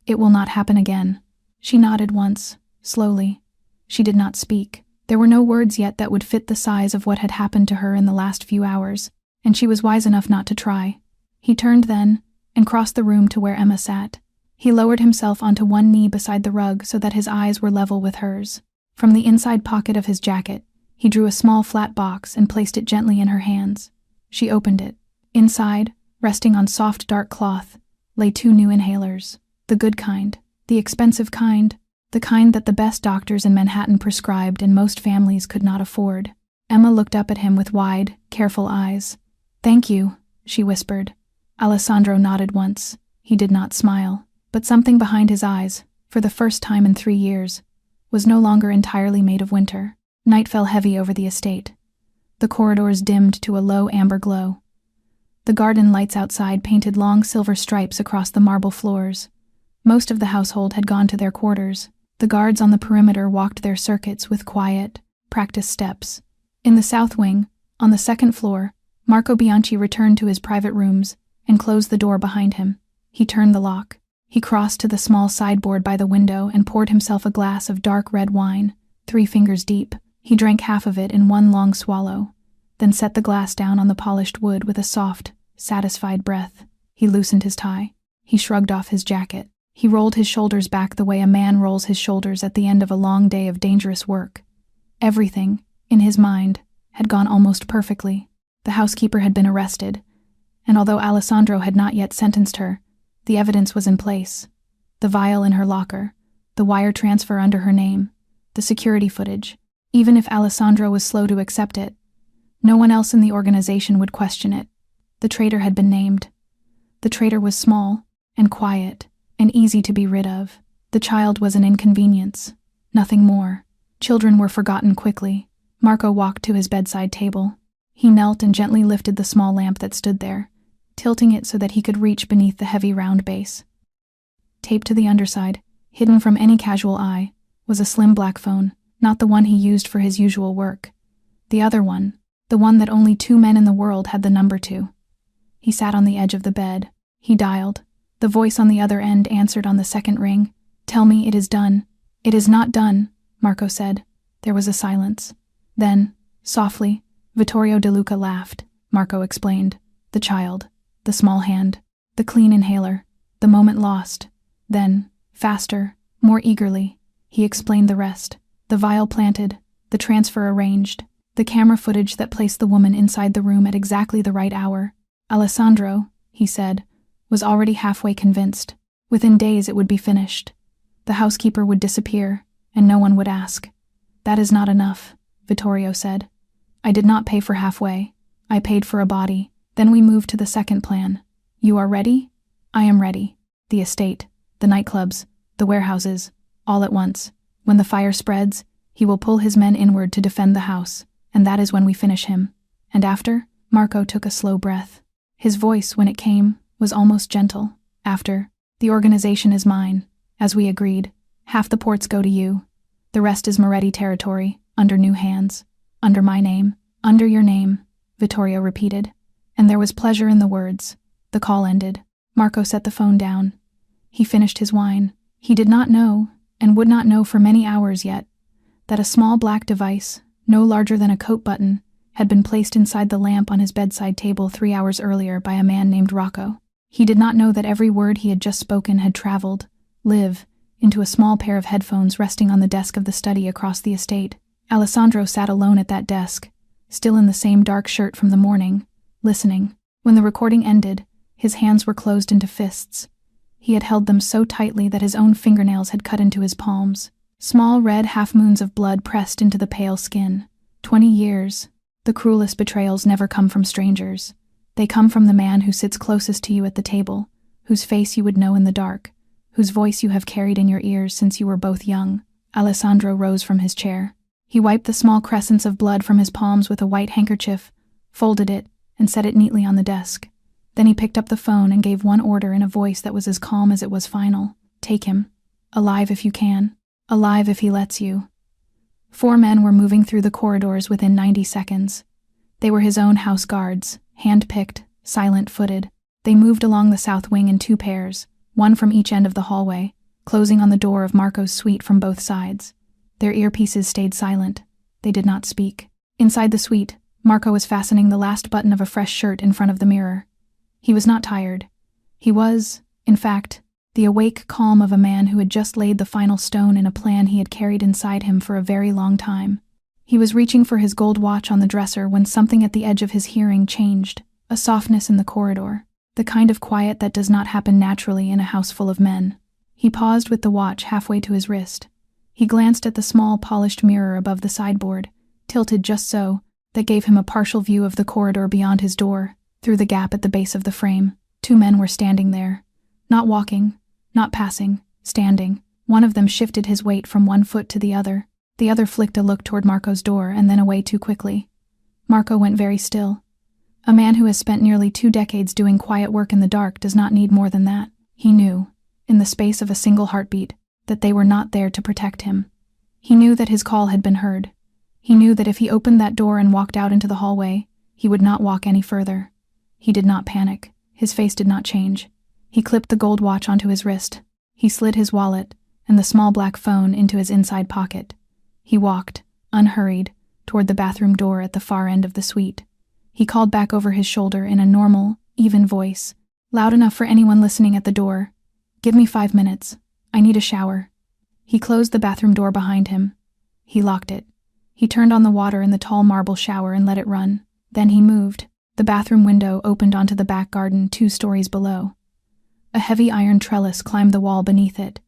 It will not happen again. She nodded once, slowly. She did not speak. There were no words yet that would fit the size of what had happened to her in the last few hours, and she was wise enough not to try. He turned then, and crossed the room to where Emma sat. He lowered himself onto one knee beside the rug so that his eyes were level with hers. From the inside pocket of his jacket, he drew a small flat box and placed it gently in her hands. She opened it. Inside, resting on soft dark cloth, lay 2 new inhalers. The good kind, the expensive kind, the kind that the best doctors in Manhattan prescribed and most families could not afford. Emma looked up at him with wide, careful eyes. Thank you, she whispered. Alessandro nodded once. He did not smile, but something behind his eyes, for the first time in 3 years, was no longer entirely made of winter. Night fell heavy over the estate. The corridors dimmed to a low amber glow. The garden lights outside painted long silver stripes across the marble floors. Most of the household had gone to their quarters. The guards on the perimeter walked their circuits with quiet, practiced steps. In the south wing, on the 2nd floor, Marco Bianchi returned to his private rooms and closed the door behind him. He turned the lock. He crossed to the small sideboard by the window and poured himself a glass of dark red wine, 3 fingers deep. He drank half of it in one long swallow, then set the glass down on the polished wood with a soft, satisfied breath. He loosened his tie. He shrugged off his jacket. He rolled his shoulders back the way a man rolls his shoulders at the end of a long day of dangerous work. Everything, in his mind, had gone almost perfectly. The housekeeper had been arrested, and although Alessandro had not yet sentenced her, the evidence was in place. The vial in her locker, the wire transfer under her name, the security footage. Even if Alessandro was slow to accept it, no one else in the organization would question it. The traitor had been named. The traitor was small and quiet and easy to be rid of. The child was an inconvenience, nothing more. Children were forgotten quickly. Marco walked to his bedside table. He knelt and gently lifted the small lamp that stood there, tilting it so that he could reach beneath the heavy round base. Taped to the underside, hidden from any casual eye, was a slim black phone, not the one he used for his usual work. The other one, the one that only 2 men in the world had the number to. He sat on the edge of the bed. He dialed. The voice on the other end answered on the second ring. "Tell me it is done." "It is not done," Marco said. There was a silence. Then, softly, Vittorio De Luca laughed. Marco explained. The child, the small hand, the clean inhaler, the moment lost. Then, faster, more eagerly, he explained the rest. The vial planted, the transfer arranged, the camera footage that placed the woman inside the room at exactly the right hour. Alessandro, he said, was already halfway convinced. Within days it would be finished. The housekeeper would disappear, and no one would ask. "That is not enough," Vittorio said. "I did not pay for halfway. I paid for a body. Then we moved to the second plan. You are ready?" "I am ready. The estate, the nightclubs, the warehouses, all at once. When the fire spreads, he will pull his men inward to defend the house, and that is when we finish him. And after?" Marco took a slow breath. His voice, when it came, was almost gentle. "After, the organization is mine, as we agreed. Half the ports go to you. The rest is Moretti territory, under new hands. Under my name." "Under your name," Vittorio repeated, and there was pleasure in the words. The call ended. Marco set the phone down. He finished his wine. He did not know, and would not know for many hours yet, that a small black device, no larger than a coat button, had been placed inside the lamp on his bedside table 3 hours earlier by a man named Rocco. He did not know that every word he had just spoken had traveled, into a small pair of headphones resting on the desk of the study across the estate. Alessandro sat alone at that desk, still in the same dark shirt from the morning, listening. When the recording ended, his hands were closed into fists. He had held them so tightly that his own fingernails had cut into his palms. Small red half-moons of blood pressed into the pale skin. 20 years. The cruelest betrayals never come from strangers. They come from the man who sits closest to you at the table, whose face you would know in the dark, whose voice you have carried in your ears since you were both young. Alessandro rose from his chair. He wiped the small crescents of blood from his palms with a white handkerchief, folded it, and set it neatly on the desk. Then he picked up the phone and gave one order in a voice that was as calm as it was final. "Take him. Alive if you can. Alive if he lets you." 4 men were moving through the corridors within 90 seconds. They were his own house guards, hand-picked, silent-footed. They moved along the south wing in 2 pairs, one from each end of the hallway, closing on the door of Marco's suite from both sides. Their earpieces stayed silent. They did not speak. Inside the suite, Marco was fastening the last button of a fresh shirt in front of the mirror. He was not tired. He was, in fact, the awake calm of a man who had just laid the final stone in a plan he had carried inside him for a very long time. He was reaching for his gold watch on the dresser when something at the edge of his hearing changed, a softness in the corridor, the kind of quiet that does not happen naturally in a house full of men. He paused with the watch halfway to his wrist. He glanced at the small polished mirror above the sideboard, tilted just so, that gave him a partial view of the corridor beyond his door. Through the gap at the base of the frame, 2 men were standing there. Not walking, not passing, standing. One of them shifted his weight from one foot to the other. The other flicked a look toward Marco's door and then away too quickly. Marco went very still. A man who has spent nearly 2 decades doing quiet work in the dark does not need more than that. He knew, in the space of a single heartbeat, that they were not there to protect him. He knew that his call had been heard. He knew that if he opened that door and walked out into the hallway, he would not walk any further. He did not panic. His face did not change. He clipped the gold watch onto his wrist. He slid his wallet and the small black phone into his inside pocket. He walked, unhurried, toward the bathroom door at the far end of the suite. He called back over his shoulder in a normal, even voice, loud enough for anyone listening at the door. "Give me 5 minutes. I need a shower." He closed the bathroom door behind him. He locked it. He turned on the water in the tall marble shower and let it run. Then he moved. The bathroom window opened onto the back garden 2 stories below. A heavy iron trellis climbed the wall beneath it,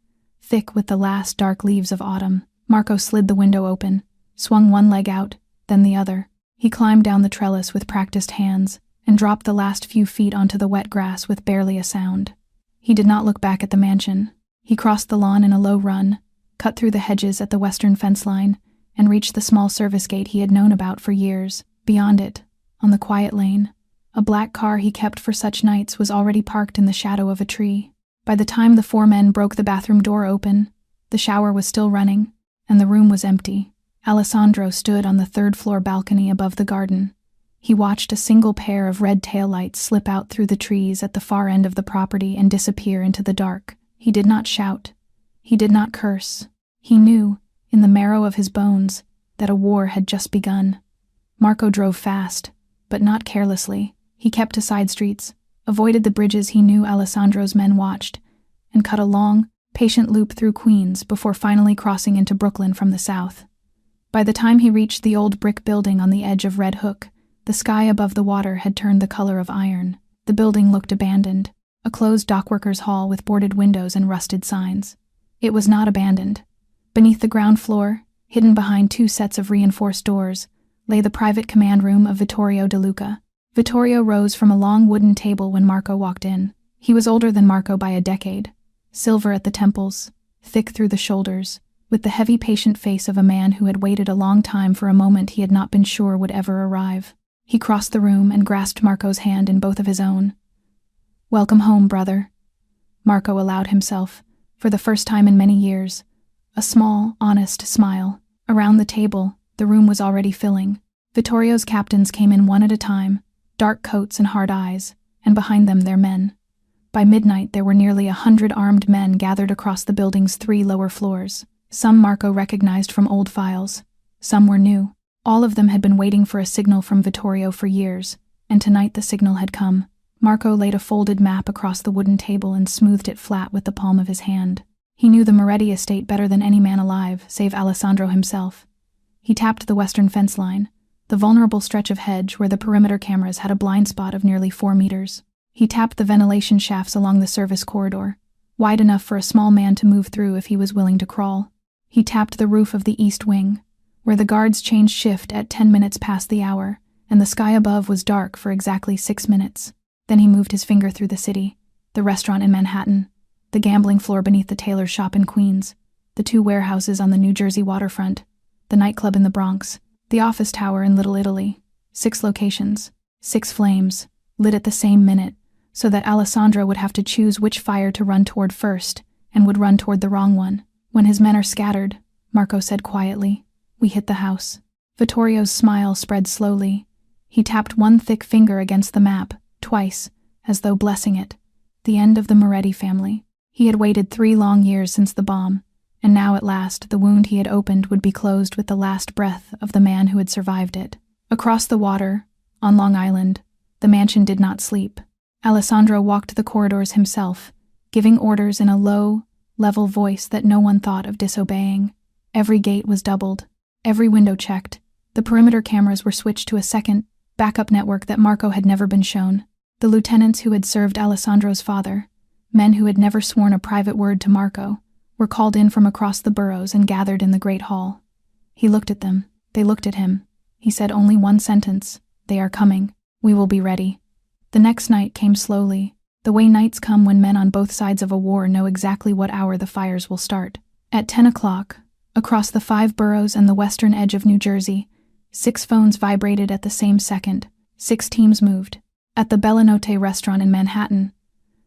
thick with the last dark leaves of autumn. Marco slid the window open, swung one leg out, then the other. He climbed down the trellis with practiced hands and dropped the last few feet onto the wet grass with barely a sound. He did not look back at the mansion. He crossed the lawn in a low run, cut through the hedges at the western fence line, and reached the small service gate he had known about for years. Beyond it, on the quiet lane, a black car he kept for such nights was already parked in the shadow of a tree. By the time the four men broke the bathroom door open, the shower was still running, and the room was empty. Alessandro stood on the third-floor balcony above the garden. He watched a single pair of red taillights slip out through the trees at the far end of the property and disappear into the dark. He did not shout. He did not curse. He knew, in the marrow of his bones, that a war had just begun. Marco drove fast, but not carelessly. He kept to side streets, avoided the bridges he knew Alessandro's men watched, and cut a long, patient loop through Queens before finally crossing into Brooklyn from the south. By the time he reached the old brick building on the edge of Red Hook, the sky above the water had turned the color of iron. The building looked abandoned, a closed dockworkers' hall with boarded windows and rusted signs. It was not abandoned. Beneath the ground floor, hidden behind two sets of reinforced doors, lay the private command room of Vittorio De Luca. Vittorio rose from a long wooden table when Marco walked in. He was older than Marco by a decade, silver at the temples, thick through the shoulders, with the heavy patient face of a man who had waited a long time for a moment he had not been sure would ever arrive. He crossed the room and grasped Marco's hand in both of his own. "Welcome home, brother," Marco allowed himself, for the first time in many years, a small, honest smile. Around the table, the room was already filling. Vittorio's captains came in one at a time, dark coats and hard eyes, and behind them their men. By midnight there were nearly 100 armed men gathered across the building's 3 lower floors. Some Marco recognized from old files, some were new. All of them had been waiting for a signal from Vittorio for years, and tonight the signal had come. Marco laid a folded map across the wooden table and smoothed it flat with the palm of his hand. He knew the Moretti estate better than any man alive, save Alessandro himself. He tapped the western fence line, the vulnerable stretch of hedge where the perimeter cameras had a blind spot of nearly 4 meters. He tapped the ventilation shafts along the service corridor, wide enough for a small man to move through if he was willing to crawl. He tapped the roof of the east wing, where the guards changed shift at 10 minutes past the hour, and the sky above was dark for exactly 6 minutes. Then he moved his finger through the city, the restaurant in Manhattan, the gambling floor beneath the tailor's shop in Queens, the 2 warehouses on the New Jersey waterfront, the nightclub in the Bronx, the office tower in Little Italy. 6 locations, 6 flames, lit at the same minute, so that Alessandro would have to choose which fire to run toward first, and would run toward the wrong one. "When his men are scattered," Marco said quietly, "we hit the house." Vittorio's smile spread slowly. He tapped one thick finger against the map, twice, as though blessing it. The end of the Moretti family. He had waited 3 long years since the bomb, and now at last the wound he had opened would be closed with the last breath of the man who had survived it. Across the water, on Long Island, the mansion did not sleep. Alessandro walked the corridors himself, giving orders in a low, level voice that no one thought of disobeying. Every gate was doubled, every window checked. The perimeter cameras were switched to a second, backup network that Marco had never been shown. The lieutenants who had served Alessandro's father, men who had never sworn a private word to Marco, were called in from across the boroughs and gathered in the great hall. He looked at them. They looked at him. He said only one sentence: "They are coming. We will be ready." The next night came slowly, the way nights come when men on both sides of a war know exactly what hour the fires will start. At 10 o'clock, across the 5 boroughs and the western edge of New Jersey, 6 phones vibrated at the same second. 6 teams moved. At the Bellinote restaurant in Manhattan,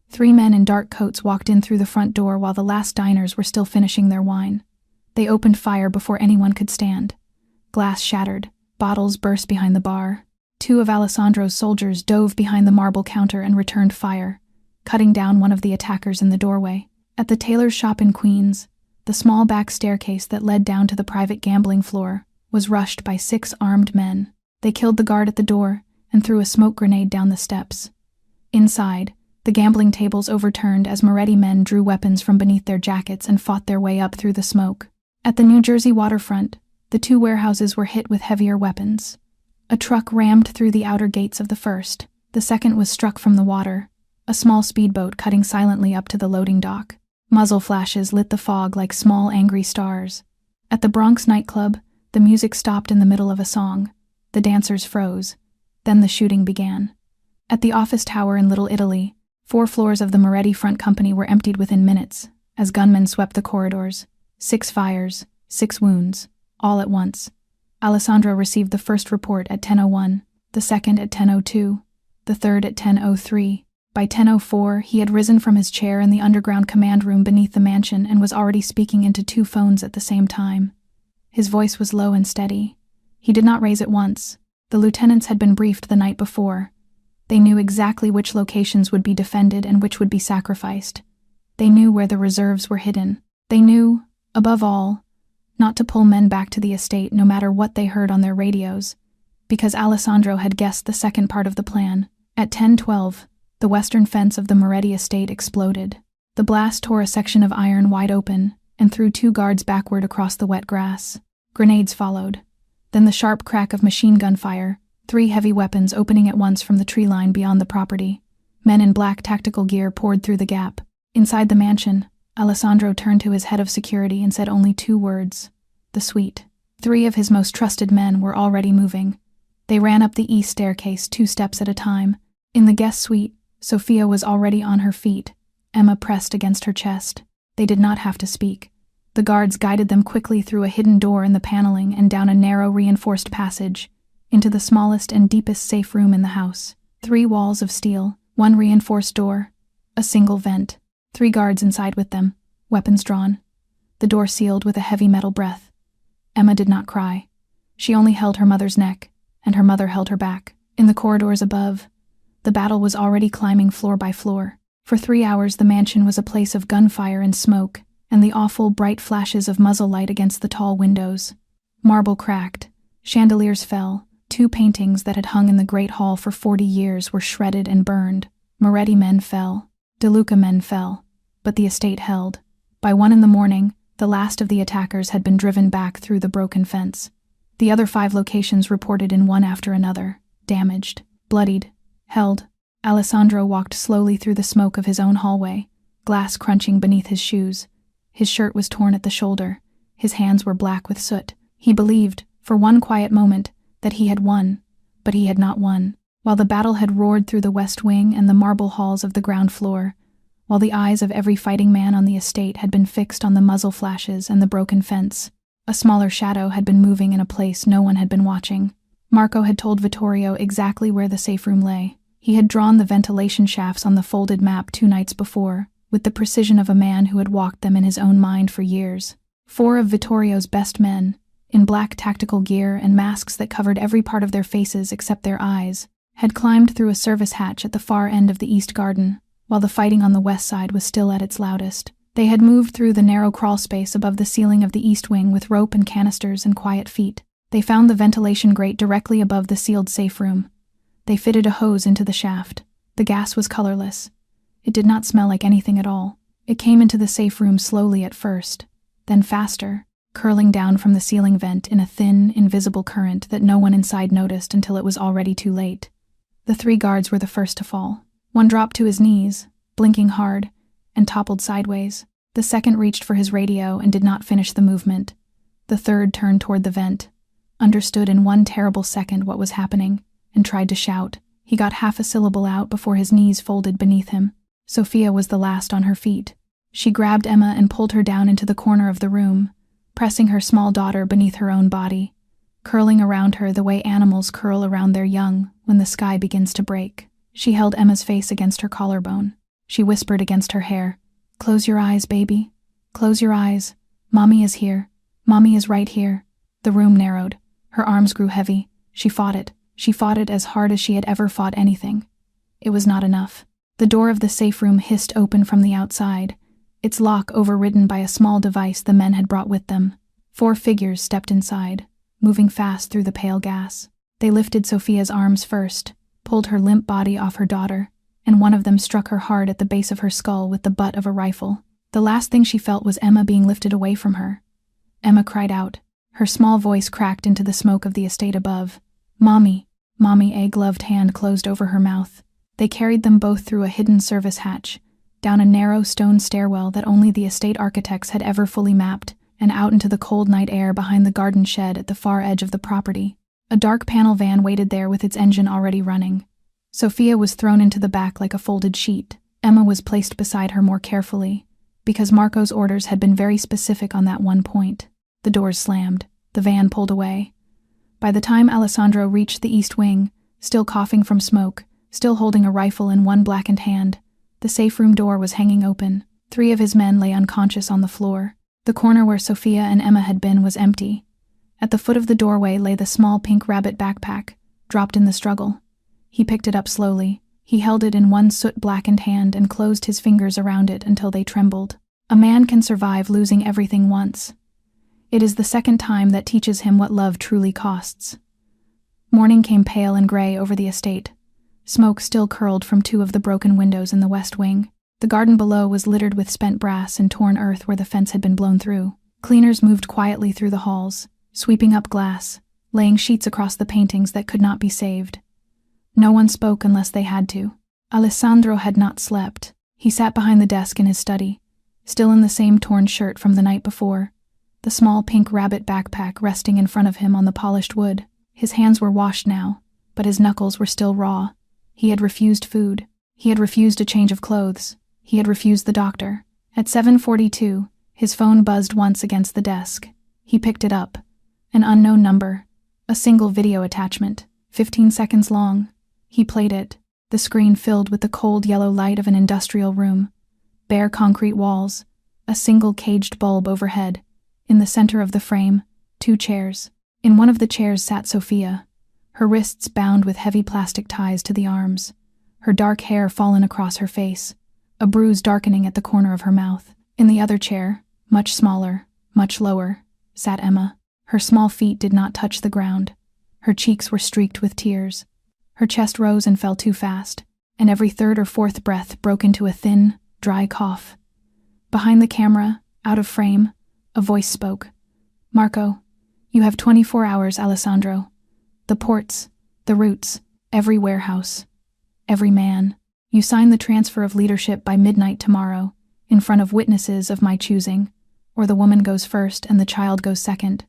3 men in dark coats walked in through the front door while the last diners were still finishing their wine. They opened fire before anyone could stand. Glass shattered, bottles burst behind the bar. 2 of Alessandro's soldiers dove behind the marble counter and returned fire, cutting down one of the attackers in the doorway. At the tailor's shop in Queens, the small back staircase that led down to the private gambling floor was rushed by 6 armed men. They killed the guard at the door and threw a smoke grenade down the steps. Inside, the gambling tables overturned as Moretti men drew weapons from beneath their jackets and fought their way up through the smoke. At the New Jersey waterfront, the 2 warehouses were hit with heavier weapons. A truck rammed through the outer gates of the first. The second was struck from the water, a small speedboat cutting silently up to the loading dock. Muzzle flashes lit the fog like small angry stars. At the Bronx nightclub, the music stopped in the middle of a song. The dancers froze. Then the shooting began. At the office tower in Little Italy, 4 floors of the Moretti Front Company were emptied within minutes, as gunmen swept the corridors. 6 fires, 6 wounds, all at once. Alessandro received the first report at 10:01, the second at 10:02, the third at 10:03. By 10:04, he had risen from his chair in the underground command room beneath the mansion and was already speaking into 2 phones at the same time. His voice was low and steady. He did not raise it once. The lieutenants had been briefed the night before. They knew exactly which locations would be defended and which would be sacrificed. They knew where the reserves were hidden. They knew, above all, not to pull men back to the estate no matter what they heard on their radios, because Alessandro had guessed the second part of the plan. At 10:12, the western fence of the Moretti estate exploded. The blast tore a section of iron wide open and threw 2 guards backward across the wet grass. Grenades followed. Then the sharp crack of machine gun fire, 3 heavy weapons opening at once from the tree line beyond the property. Men in black tactical gear poured through the gap. Inside the mansion, Alessandro turned to his head of security and said only 2 words: the suite. 3 of his most trusted men were already moving. They ran up the east staircase 2 steps at a time. In the guest suite, Sophia was already on her feet, Emma pressed against her chest. They did not have to speak. The guards guided them quickly through a hidden door in the paneling and down a narrow reinforced passage, into the smallest and deepest safe room in the house. 3 walls of steel, 1 reinforced door, a single vent, 3 guards inside with them, weapons drawn. The door sealed with a heavy metal breath. Emma did not cry. She only held her mother's neck, and her mother held her back. In the corridors above, the battle was already climbing floor by floor. For 3 hours the mansion was a place of gunfire and smoke, and the awful bright flashes of muzzle light against the tall windows. Marble cracked, chandeliers fell, 2 paintings that had hung in the great hall for 40 years were shredded and burned. Moretti men fell, De Luca men fell, but the estate held. By 1 in the morning, the last of the attackers had been driven back through the broken fence. The other 5 locations reported in one after another, damaged, bloodied, held. Alessandro walked slowly through the smoke of his own hallway, glass crunching beneath his shoes. His shirt was torn at the shoulder. His hands were black with soot. He believed, for one quiet moment, that he had won, but he had not won. While the battle had roared through the west wing and the marble halls of the ground floor, while the eyes of every fighting man on the estate had been fixed on the muzzle flashes and the broken fence, a smaller shadow had been moving in a place no one had been watching. Marco had told Vittorio exactly where the safe room lay. He had drawn the ventilation shafts on the folded map 2 nights before, with the precision of a man who had walked them in his own mind for years. 4 of Vittorio's best men, in black tactical gear and masks that covered every part of their faces except their eyes, had climbed through a service hatch at the far end of the east garden, while the fighting on the west side was still at its loudest. They had moved through the narrow crawl space above the ceiling of the east wing with rope and canisters and quiet feet. They found the ventilation grate directly above the sealed safe room. They fitted a hose into the shaft. The gas was colorless. It did not smell like anything at all. It came into the safe room slowly at first, then faster, curling down from the ceiling vent in a thin, invisible current that no one inside noticed until it was already too late. The 3 guards were the first to fall. One dropped to his knees, blinking hard, and toppled sideways. The second reached for his radio and did not finish the movement. The third turned toward the vent, understood in 1 terrible second what was happening, and tried to shout. He got half a syllable out before his knees folded beneath him. Sophia was the last on her feet. She grabbed Emma and pulled her down into the corner of the room, pressing her small daughter beneath her own body, curling around her the way animals curl around their young when the sky begins to break. She held Emma's face against her collarbone. She whispered against her hair, "Close your eyes, baby. Close your eyes. Mommy is here. Mommy is right here." The room narrowed. Her arms grew heavy. She fought it. She fought it as hard as she had ever fought anything. It was not enough. The door of the safe room hissed open from the outside, its lock overridden by a small device the men had brought with them. 4 figures stepped inside, moving fast through the pale gas. They lifted Sophia's arms first, pulled her limp body off her daughter, and one of them struck her hard at the base of her skull with the butt of a rifle. The last thing she felt was Emma being lifted away from her. Emma cried out. Her small voice cracked into the smoke of the estate above. "Mommy." Mommy, a gloved hand closed over her mouth. They carried them both through a hidden service hatch, down a narrow stone stairwell that only the estate architects had ever fully mapped, and out into the cold night air behind the garden shed at the far edge of the property. A dark panel van waited there with its engine already running. Sophia was thrown into the back like a folded sheet. Emma was placed beside her more carefully, because Marco's orders had been very specific on that one point. The doors slammed. The van pulled away. By the time Alessandro reached the east wing, still coughing from smoke, still holding a rifle in one blackened hand, the safe room door was hanging open. 3 of his men lay unconscious on the floor. The corner where Sophia and Emma had been was empty. At the foot of the doorway lay the small pink rabbit backpack, dropped in the struggle. He picked it up slowly. He held it in one soot-blackened hand and closed his fingers around it until they trembled. A man can survive losing everything once. It is the second time that teaches him what love truly costs. Morning came pale and gray over the estate. Smoke still curled from 2 of the broken windows in the west wing. The garden below was littered with spent brass and torn earth where the fence had been blown through. Cleaners moved quietly through the halls, sweeping up glass, laying sheets across the paintings that could not be saved. No one spoke unless they had to. Alessandro had not slept. He sat behind the desk in his study, still in the same torn shirt from the night before, the small pink rabbit backpack resting in front of him on the polished wood. His hands were washed now, but his knuckles were still raw. He had refused food. He had refused a change of clothes. He had refused the doctor. At 7:42, his phone buzzed once against the desk. He picked it up. An unknown number. A single video attachment, 15 seconds long. He played it. The screen filled with the cold yellow light of an industrial room. Bare concrete walls. A single caged bulb overhead. In the center of the frame, 2 chairs. In one of the chairs sat Sophia, her wrists bound with heavy plastic ties to the arms, her dark hair fallen across her face, a bruise darkening at the corner of her mouth. In the other chair, much smaller, much lower, sat Emma. Her small feet did not touch the ground. Her cheeks were streaked with tears. Her chest rose and fell too fast, and every 3rd or 4th breath broke into a thin, dry cough. Behind the camera, out of frame, a voice spoke. "Marco, you have 24 hours, Alessandro. The ports, the routes, every warehouse, every man. You sign the transfer of leadership by midnight tomorrow, in front of witnesses of my choosing, or the woman goes first and the child goes second.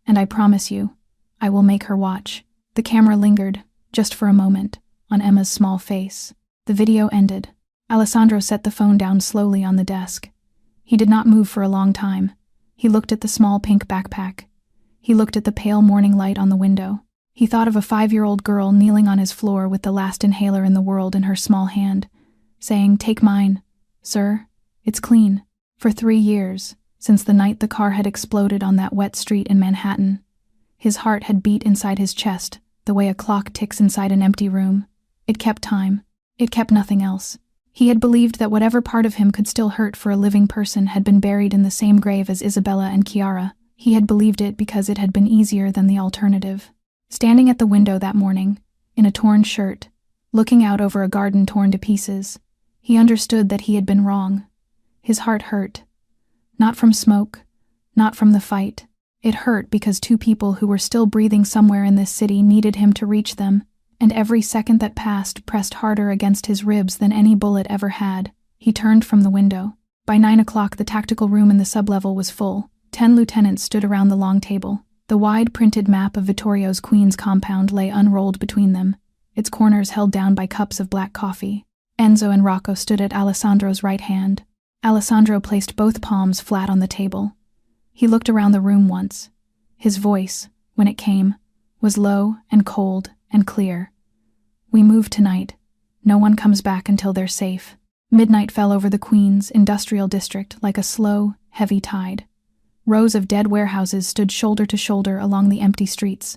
And I promise you, I will make her watch." The camera lingered, just for a moment, on Emma's small face. The video ended. Alessandro set the phone down slowly on the desk. He did not move for a long time. He looked at the small pink backpack. He looked at the pale morning light on the window. He thought of a 5-year-old girl kneeling on his floor with the last inhaler in the world in her small hand, saying, "Take mine, sir, it's clean." For 3 years, since the night the car had exploded on that wet street in Manhattan, his heart had beat inside his chest, the way a clock ticks inside an empty room. It kept time. It kept nothing else. He had believed that whatever part of him could still hurt for a living person had been buried in the same grave as Isabella and Chiara. He had believed it because it had been easier than the alternative. Standing at the window that morning, in a torn shirt, looking out over a garden torn to pieces, he understood that he had been wrong. His heart hurt. Not from smoke, not from the fight. It hurt because 2 people who were still breathing somewhere in this city needed him to reach them, and every second that passed pressed harder against his ribs than any bullet ever had. He turned from the window. By 9 o'clock, the tactical room in the sublevel was full. 10 lieutenants stood around the long table. The wide printed map of Vittorio's Queen's compound lay unrolled between them, its corners held down by cups of black coffee. Enzo and Rocco stood at Alessandro's right hand. Alessandro placed both palms flat on the table. He looked around the room once. His voice, when it came, was low and cold and clear. "We move tonight. No one comes back until they're safe." Midnight fell over the Queen's industrial district like a slow, heavy tide. Rows of dead warehouses stood shoulder to shoulder along the empty streets.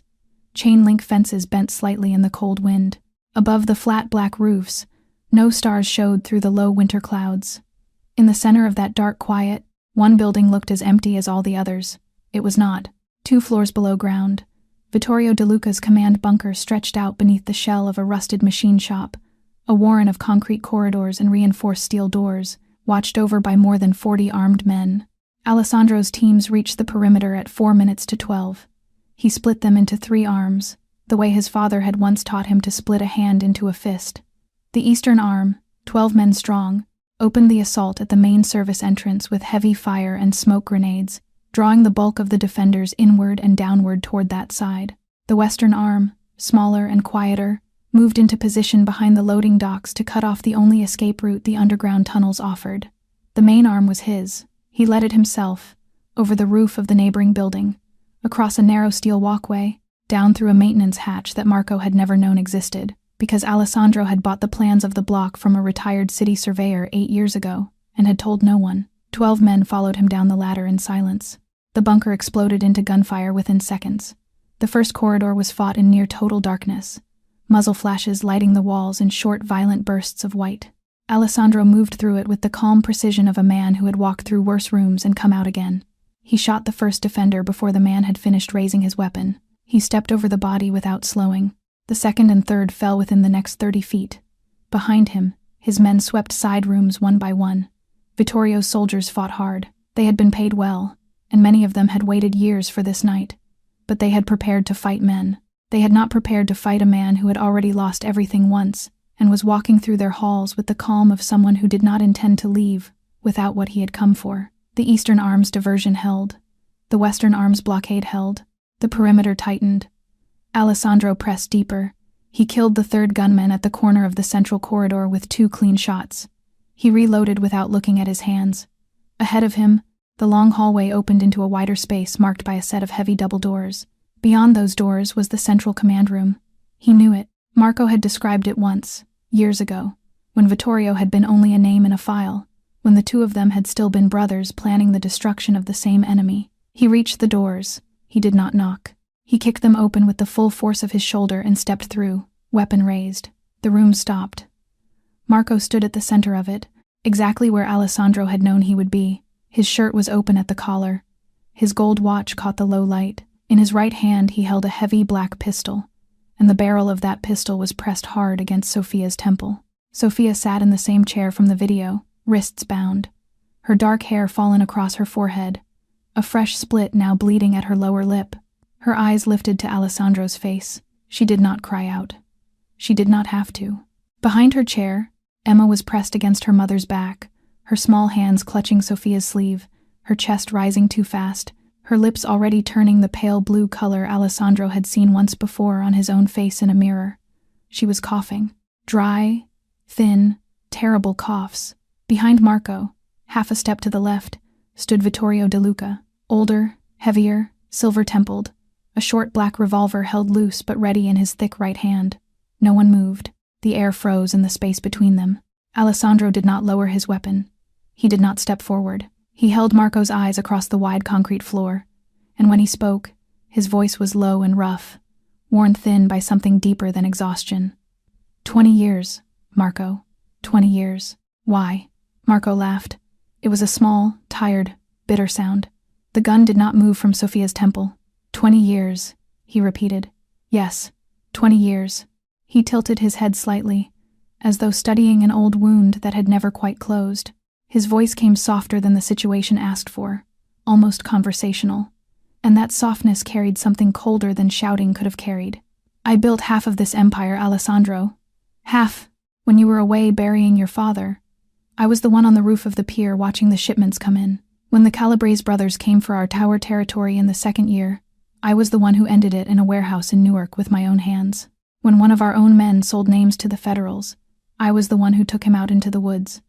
Chain-link fences bent slightly in the cold wind. Above the flat black roofs, no stars showed through the low winter clouds. In the center of that dark quiet, one building looked as empty as all the others. It was not. 2 floors below ground, Vittorio De Luca's command bunker stretched out beneath the shell of a rusted machine shop, a warren of concrete corridors and reinforced steel doors, watched over by more than 40 armed men. Alessandro's teams reached the perimeter at 4 minutes to 12. He split them into 3 arms, the way his father had once taught him to split a hand into a fist. The eastern arm, 12 men strong, opened the assault at the main service entrance with heavy fire and smoke grenades, drawing the bulk of the defenders inward and downward toward that side. The western arm, smaller and quieter, moved into position behind the loading docks to cut off the only escape route the underground tunnels offered. The main arm was his. He led it himself, over the roof of the neighboring building, across a narrow steel walkway, down through a maintenance hatch that Marco had never known existed, because Alessandro had bought the plans of the block from a retired city surveyor 8 years ago, and had told no one. 12 men followed him down the ladder in silence. The bunker exploded into gunfire within seconds. The first corridor was fought in near total darkness, muzzle flashes lighting the walls in short, violent bursts of white. Alessandro moved through it with the calm precision of a man who had walked through worse rooms and come out again. He shot the first defender before the man had finished raising his weapon. He stepped over the body without slowing. The second and third fell within the next 30 feet. Behind him, his men swept side rooms one by one. Vittorio's soldiers fought hard. They had been paid well, and many of them had waited years for this night. But they had prepared to fight men. They had not prepared to fight a man who had already lost everything once, and was walking through their halls with the calm of someone who did not intend to leave without what he had come for. The eastern arm's diversion held. The western arm's blockade held. The perimeter tightened. Alessandro pressed deeper. He killed the third gunman at the corner of the central corridor with 2 clean shots. He reloaded without looking at his hands. Ahead of him, the long hallway opened into a wider space marked by a set of heavy double doors. Beyond those doors was the central command room. He knew it. Marco had described it once, years ago, when Vittorio had been only a name in a file, when the two of them had still been brothers planning the destruction of the same enemy. He reached the doors. He did not knock. He kicked them open with the full force of his shoulder and stepped through, weapon raised. The room stopped. Marco stood at the center of it, exactly where Alessandro had known he would be. His shirt was open at the collar. His gold watch caught the low light. In his right hand he held a heavy black pistol, and the barrel of that pistol was pressed hard against Sophia's temple. Sophia sat in the same chair from the video, wrists bound, her dark hair fallen across her forehead, a fresh split now bleeding at her lower lip. Her eyes lifted to Alessandro's face. She did not cry out. She did not have to. Behind her chair, Emma was pressed against her mother's back, her small hands clutching Sophia's sleeve, her chest rising too fast, her lips already turning the pale blue color Alessandro had seen once before on his own face in a mirror. She was coughing. Dry, thin, terrible coughs. Behind Marco, half a step to the left, stood Vittorio De Luca, older, heavier, silver-templed, a short black revolver held loose but ready in his thick right hand. No one moved. The air froze in the space between them. Alessandro did not lower his weapon. He did not step forward. He held Marco's eyes across the wide concrete floor, and when he spoke, his voice was low and rough, worn thin by something deeper than exhaustion. 20 years, Marco. 20 years. Why? Marco laughed. It was a small, tired, bitter sound. The gun did not move from Sophia's temple. 20 years, he repeated. Yes, 20 years. He tilted his head slightly, as though studying an old wound that had never quite closed. His voice came softer than the situation asked for, almost conversational, and that softness carried something colder than shouting could have carried. I built half of this empire, Alessandro. Half, when you were away burying your father. I was the one on the roof of the pier watching the shipments come in. When the Calabrese brothers came for our tower territory in the second year, I was the one who ended it in a warehouse in Newark with my own hands. When one of our own men sold names to the Federals, I was the one who took him out into the woods.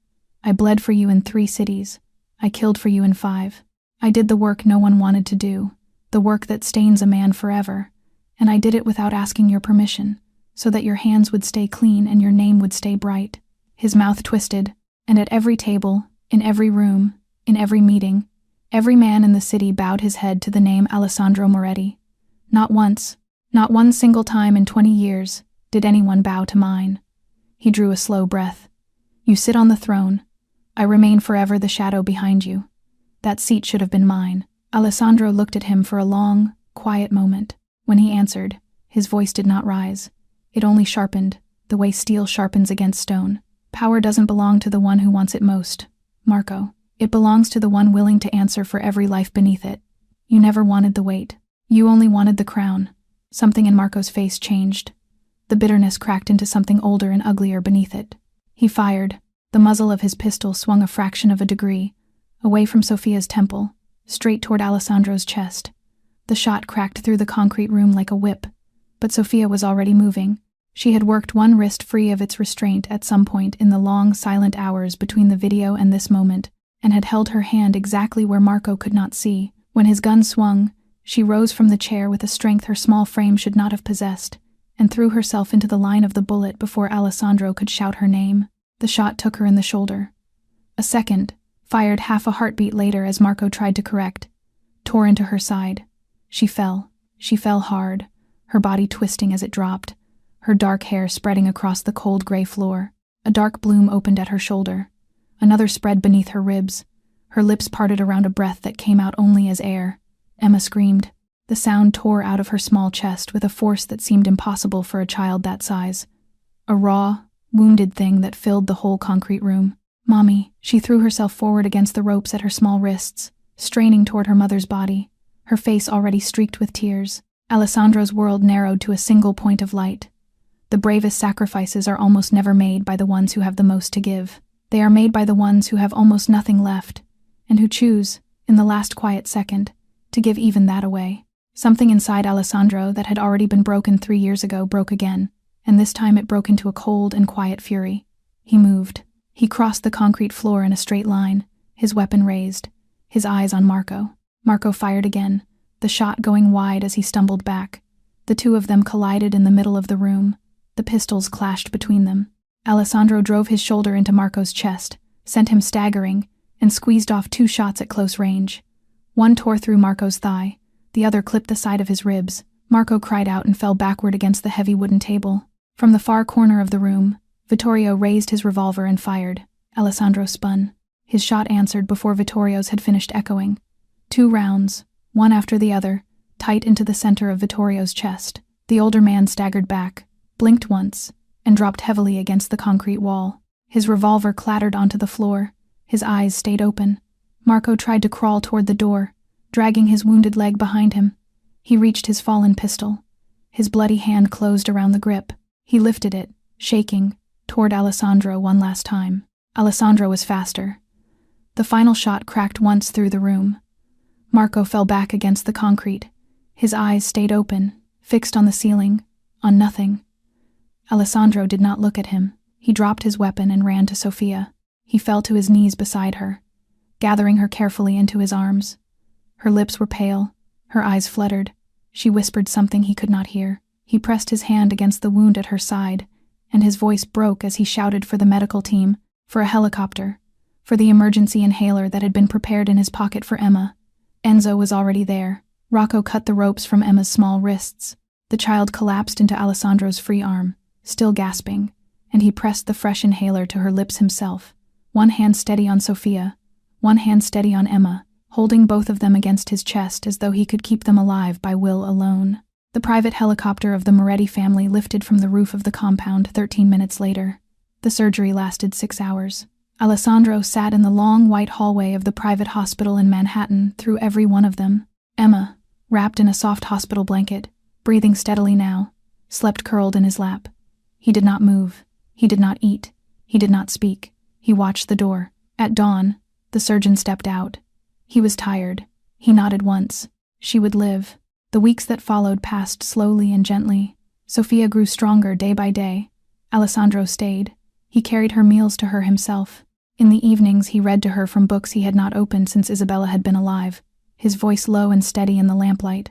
I bled for you in 3 cities. I killed for you in 5. I did the work no one wanted to do, the work that stains a man forever, and I did it without asking your permission, so that your hands would stay clean and your name would stay bright. His mouth twisted, and at every table, in every room, in every meeting, every man in the city bowed his head to the name Alessandro Moretti. Not once, not one single time in 20 years, did anyone bow to mine. He drew a slow breath. You sit on the throne. I remain forever the shadow behind you. That seat should have been mine. Alessandro looked at him for a long, quiet moment. When he answered, his voice did not rise. It only sharpened, the way steel sharpens against stone. Power doesn't belong to the one who wants it most, Marco. It belongs to the one willing to answer for every life beneath it. You never wanted the weight. You only wanted the crown. Something in Marco's face changed. The bitterness cracked into something older and uglier beneath it. He fired. The muzzle of his pistol swung a fraction of a degree, away from Sophia's temple, straight toward Alessandro's chest. The shot cracked through the concrete room like a whip, but Sophia was already moving. She had worked one wrist free of its restraint at some point in the long, silent hours between the video and this moment, and had held her hand exactly where Marco could not see. When his gun swung, she rose from the chair with a strength her small frame should not have possessed, and threw herself into the line of the bullet before Alessandro could shout her name. The shot took her in the shoulder. A second, fired half a heartbeat later as Marco tried to correct, tore into her side. She fell. She fell hard, her body twisting as it dropped, her dark hair spreading across the cold gray floor. A dark bloom opened at her shoulder. Another spread beneath her ribs. Her lips parted around a breath that came out only as air. Emma screamed. The sound tore out of her small chest with a force that seemed impossible for a child that size. A raw, wounded thing that filled the whole concrete room. "Mommy," she threw herself forward against the ropes at her small wrists, straining toward her mother's body, her face already streaked with tears. Alessandro's world narrowed to a single point of light. The bravest sacrifices are almost never made by the ones who have the most to give. They are made by the ones who have almost nothing left, and who choose, in the last quiet second, to give even that away. Something inside Alessandro that had already been broken 3 years ago broke again, and this time it broke into a cold and quiet fury. He moved. He crossed the concrete floor in a straight line, his weapon raised, his eyes on Marco. Marco fired again, the shot going wide as he stumbled back. The two of them collided in the middle of the room. The pistols clashed between them. Alessandro drove his shoulder into Marco's chest, sent him staggering, and squeezed off 2 shots at close range. One tore through Marco's thigh, the other clipped the side of his ribs. Marco cried out and fell backward against the heavy wooden table. From the far corner of the room, Vittorio raised his revolver and fired. Alessandro spun. His shot answered before Vittorio's had finished echoing. 2 rounds, one after the other, tight into the center of Vittorio's chest. The older man staggered back, blinked once, and dropped heavily against the concrete wall. His revolver clattered onto the floor. His eyes stayed open. Marco tried to crawl toward the door, dragging his wounded leg behind him. He reached his fallen pistol. His bloody hand closed around the grip. He lifted it, shaking, toward Alessandro one last time. Alessandro was faster. The final shot cracked once through the room. Marco fell back against the concrete. His eyes stayed open, fixed on the ceiling, on nothing. Alessandro did not look at him. He dropped his weapon and ran to Sophia. He fell to his knees beside her, gathering her carefully into his arms. Her lips were pale, her eyes fluttered. She whispered something he could not hear. He pressed his hand against the wound at her side, and his voice broke as he shouted for the medical team, for a helicopter, for the emergency inhaler that had been prepared in his pocket for Emma. Enzo was already there. Rocco cut the ropes from Emma's small wrists. The child collapsed into Alessandro's free arm, still gasping, and he pressed the fresh inhaler to her lips himself, one hand steady on Sophia, one hand steady on Emma, holding both of them against his chest as though he could keep them alive by will alone. The private helicopter of the Moretti family lifted from the roof of the compound 13 minutes later. The surgery lasted 6 hours. Alessandro sat in the long white hallway of the private hospital in Manhattan through every one of them. Emma, wrapped in a soft hospital blanket, breathing steadily now, slept curled in his lap. He did not move. He did not eat. He did not speak. He watched the door. At dawn, the surgeon stepped out. He was tired. He nodded once. She would live. The weeks that followed passed slowly and gently. Sophia grew stronger day by day. Alessandro stayed. He carried her meals to her himself. In the evenings he read to her from books he had not opened since Isabella had been alive, his voice low and steady in the lamplight.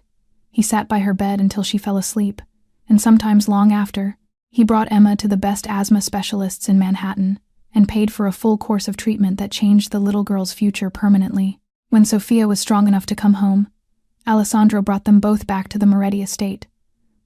He sat by her bed until she fell asleep, and sometimes long after, he brought Emma to the best asthma specialists in Manhattan and paid for a full course of treatment that changed the little girl's future permanently. When Sophia was strong enough to come home, Alessandro brought them both back to the Moretti estate.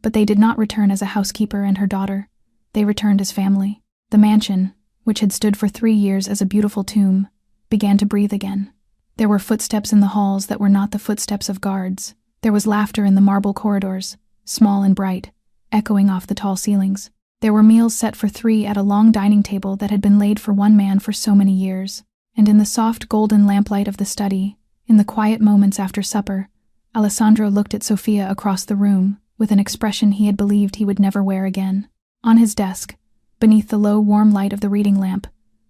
But they did not return as a housekeeper and her daughter. They returned as family. The mansion, which had stood for 3 years as a beautiful tomb, began to breathe again. There were footsteps in the halls that were not the footsteps of guards. There was laughter in the marble corridors, small and bright, echoing off the tall ceilings. There were meals set for 3 at a long dining table that had been laid for 1 man for so many years. And in the soft golden lamplight of the study, in the quiet moments after supper, Alessandro looked at Sophia across the room with an expression he had believed he would never wear again. On his desk, beneath the low, warm light of the reading lamp,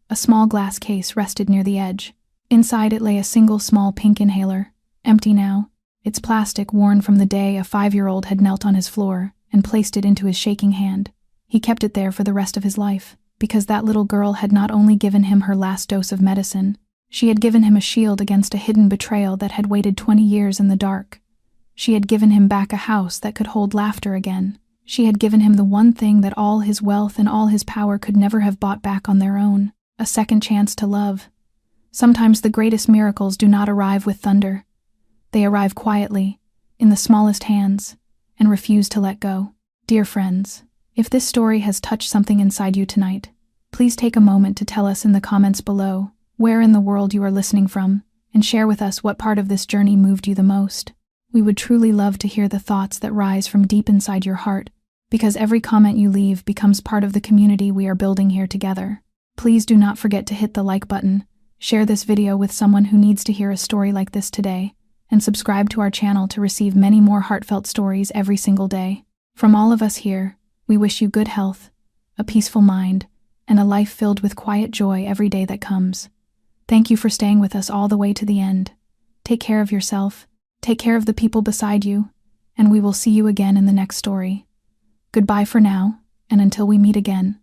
a small glass case rested near the edge. Inside it lay a single small pink inhaler, empty now, its plastic worn from the day a 5-year-old had knelt on his floor and placed it into his shaking hand. He kept it there for the rest of his life, because that little girl had not only given him her last dose of medicine, she had given him a shield against a hidden betrayal that had waited 20 years in the dark. She had given him back a house that could hold laughter again. She had given him the one thing that all his wealth and all his power could never have bought back on their own, a second chance to love. Sometimes the greatest miracles do not arrive with thunder. They arrive quietly, in the smallest hands, and refuse to let go. Dear friends, if this story has touched something inside you tonight, please take a moment to tell us in the comments below where in the world you are listening from, and share with us what part of this journey moved you the most. We would truly love to hear the thoughts that rise from deep inside your heart, because every comment you leave becomes part of the community we are building here together. Please do not forget to hit the like button, share this video with someone who needs to hear a story like this today, and subscribe to our channel to receive many more heartfelt stories every single day. From all of us here, we wish you good health, a peaceful mind, and a life filled with quiet joy every day that comes. Thank you for staying with us all the way to the end. Take care of yourself, take care of the people beside you, and we will see you again in the next story. Goodbye for now, and until we meet again.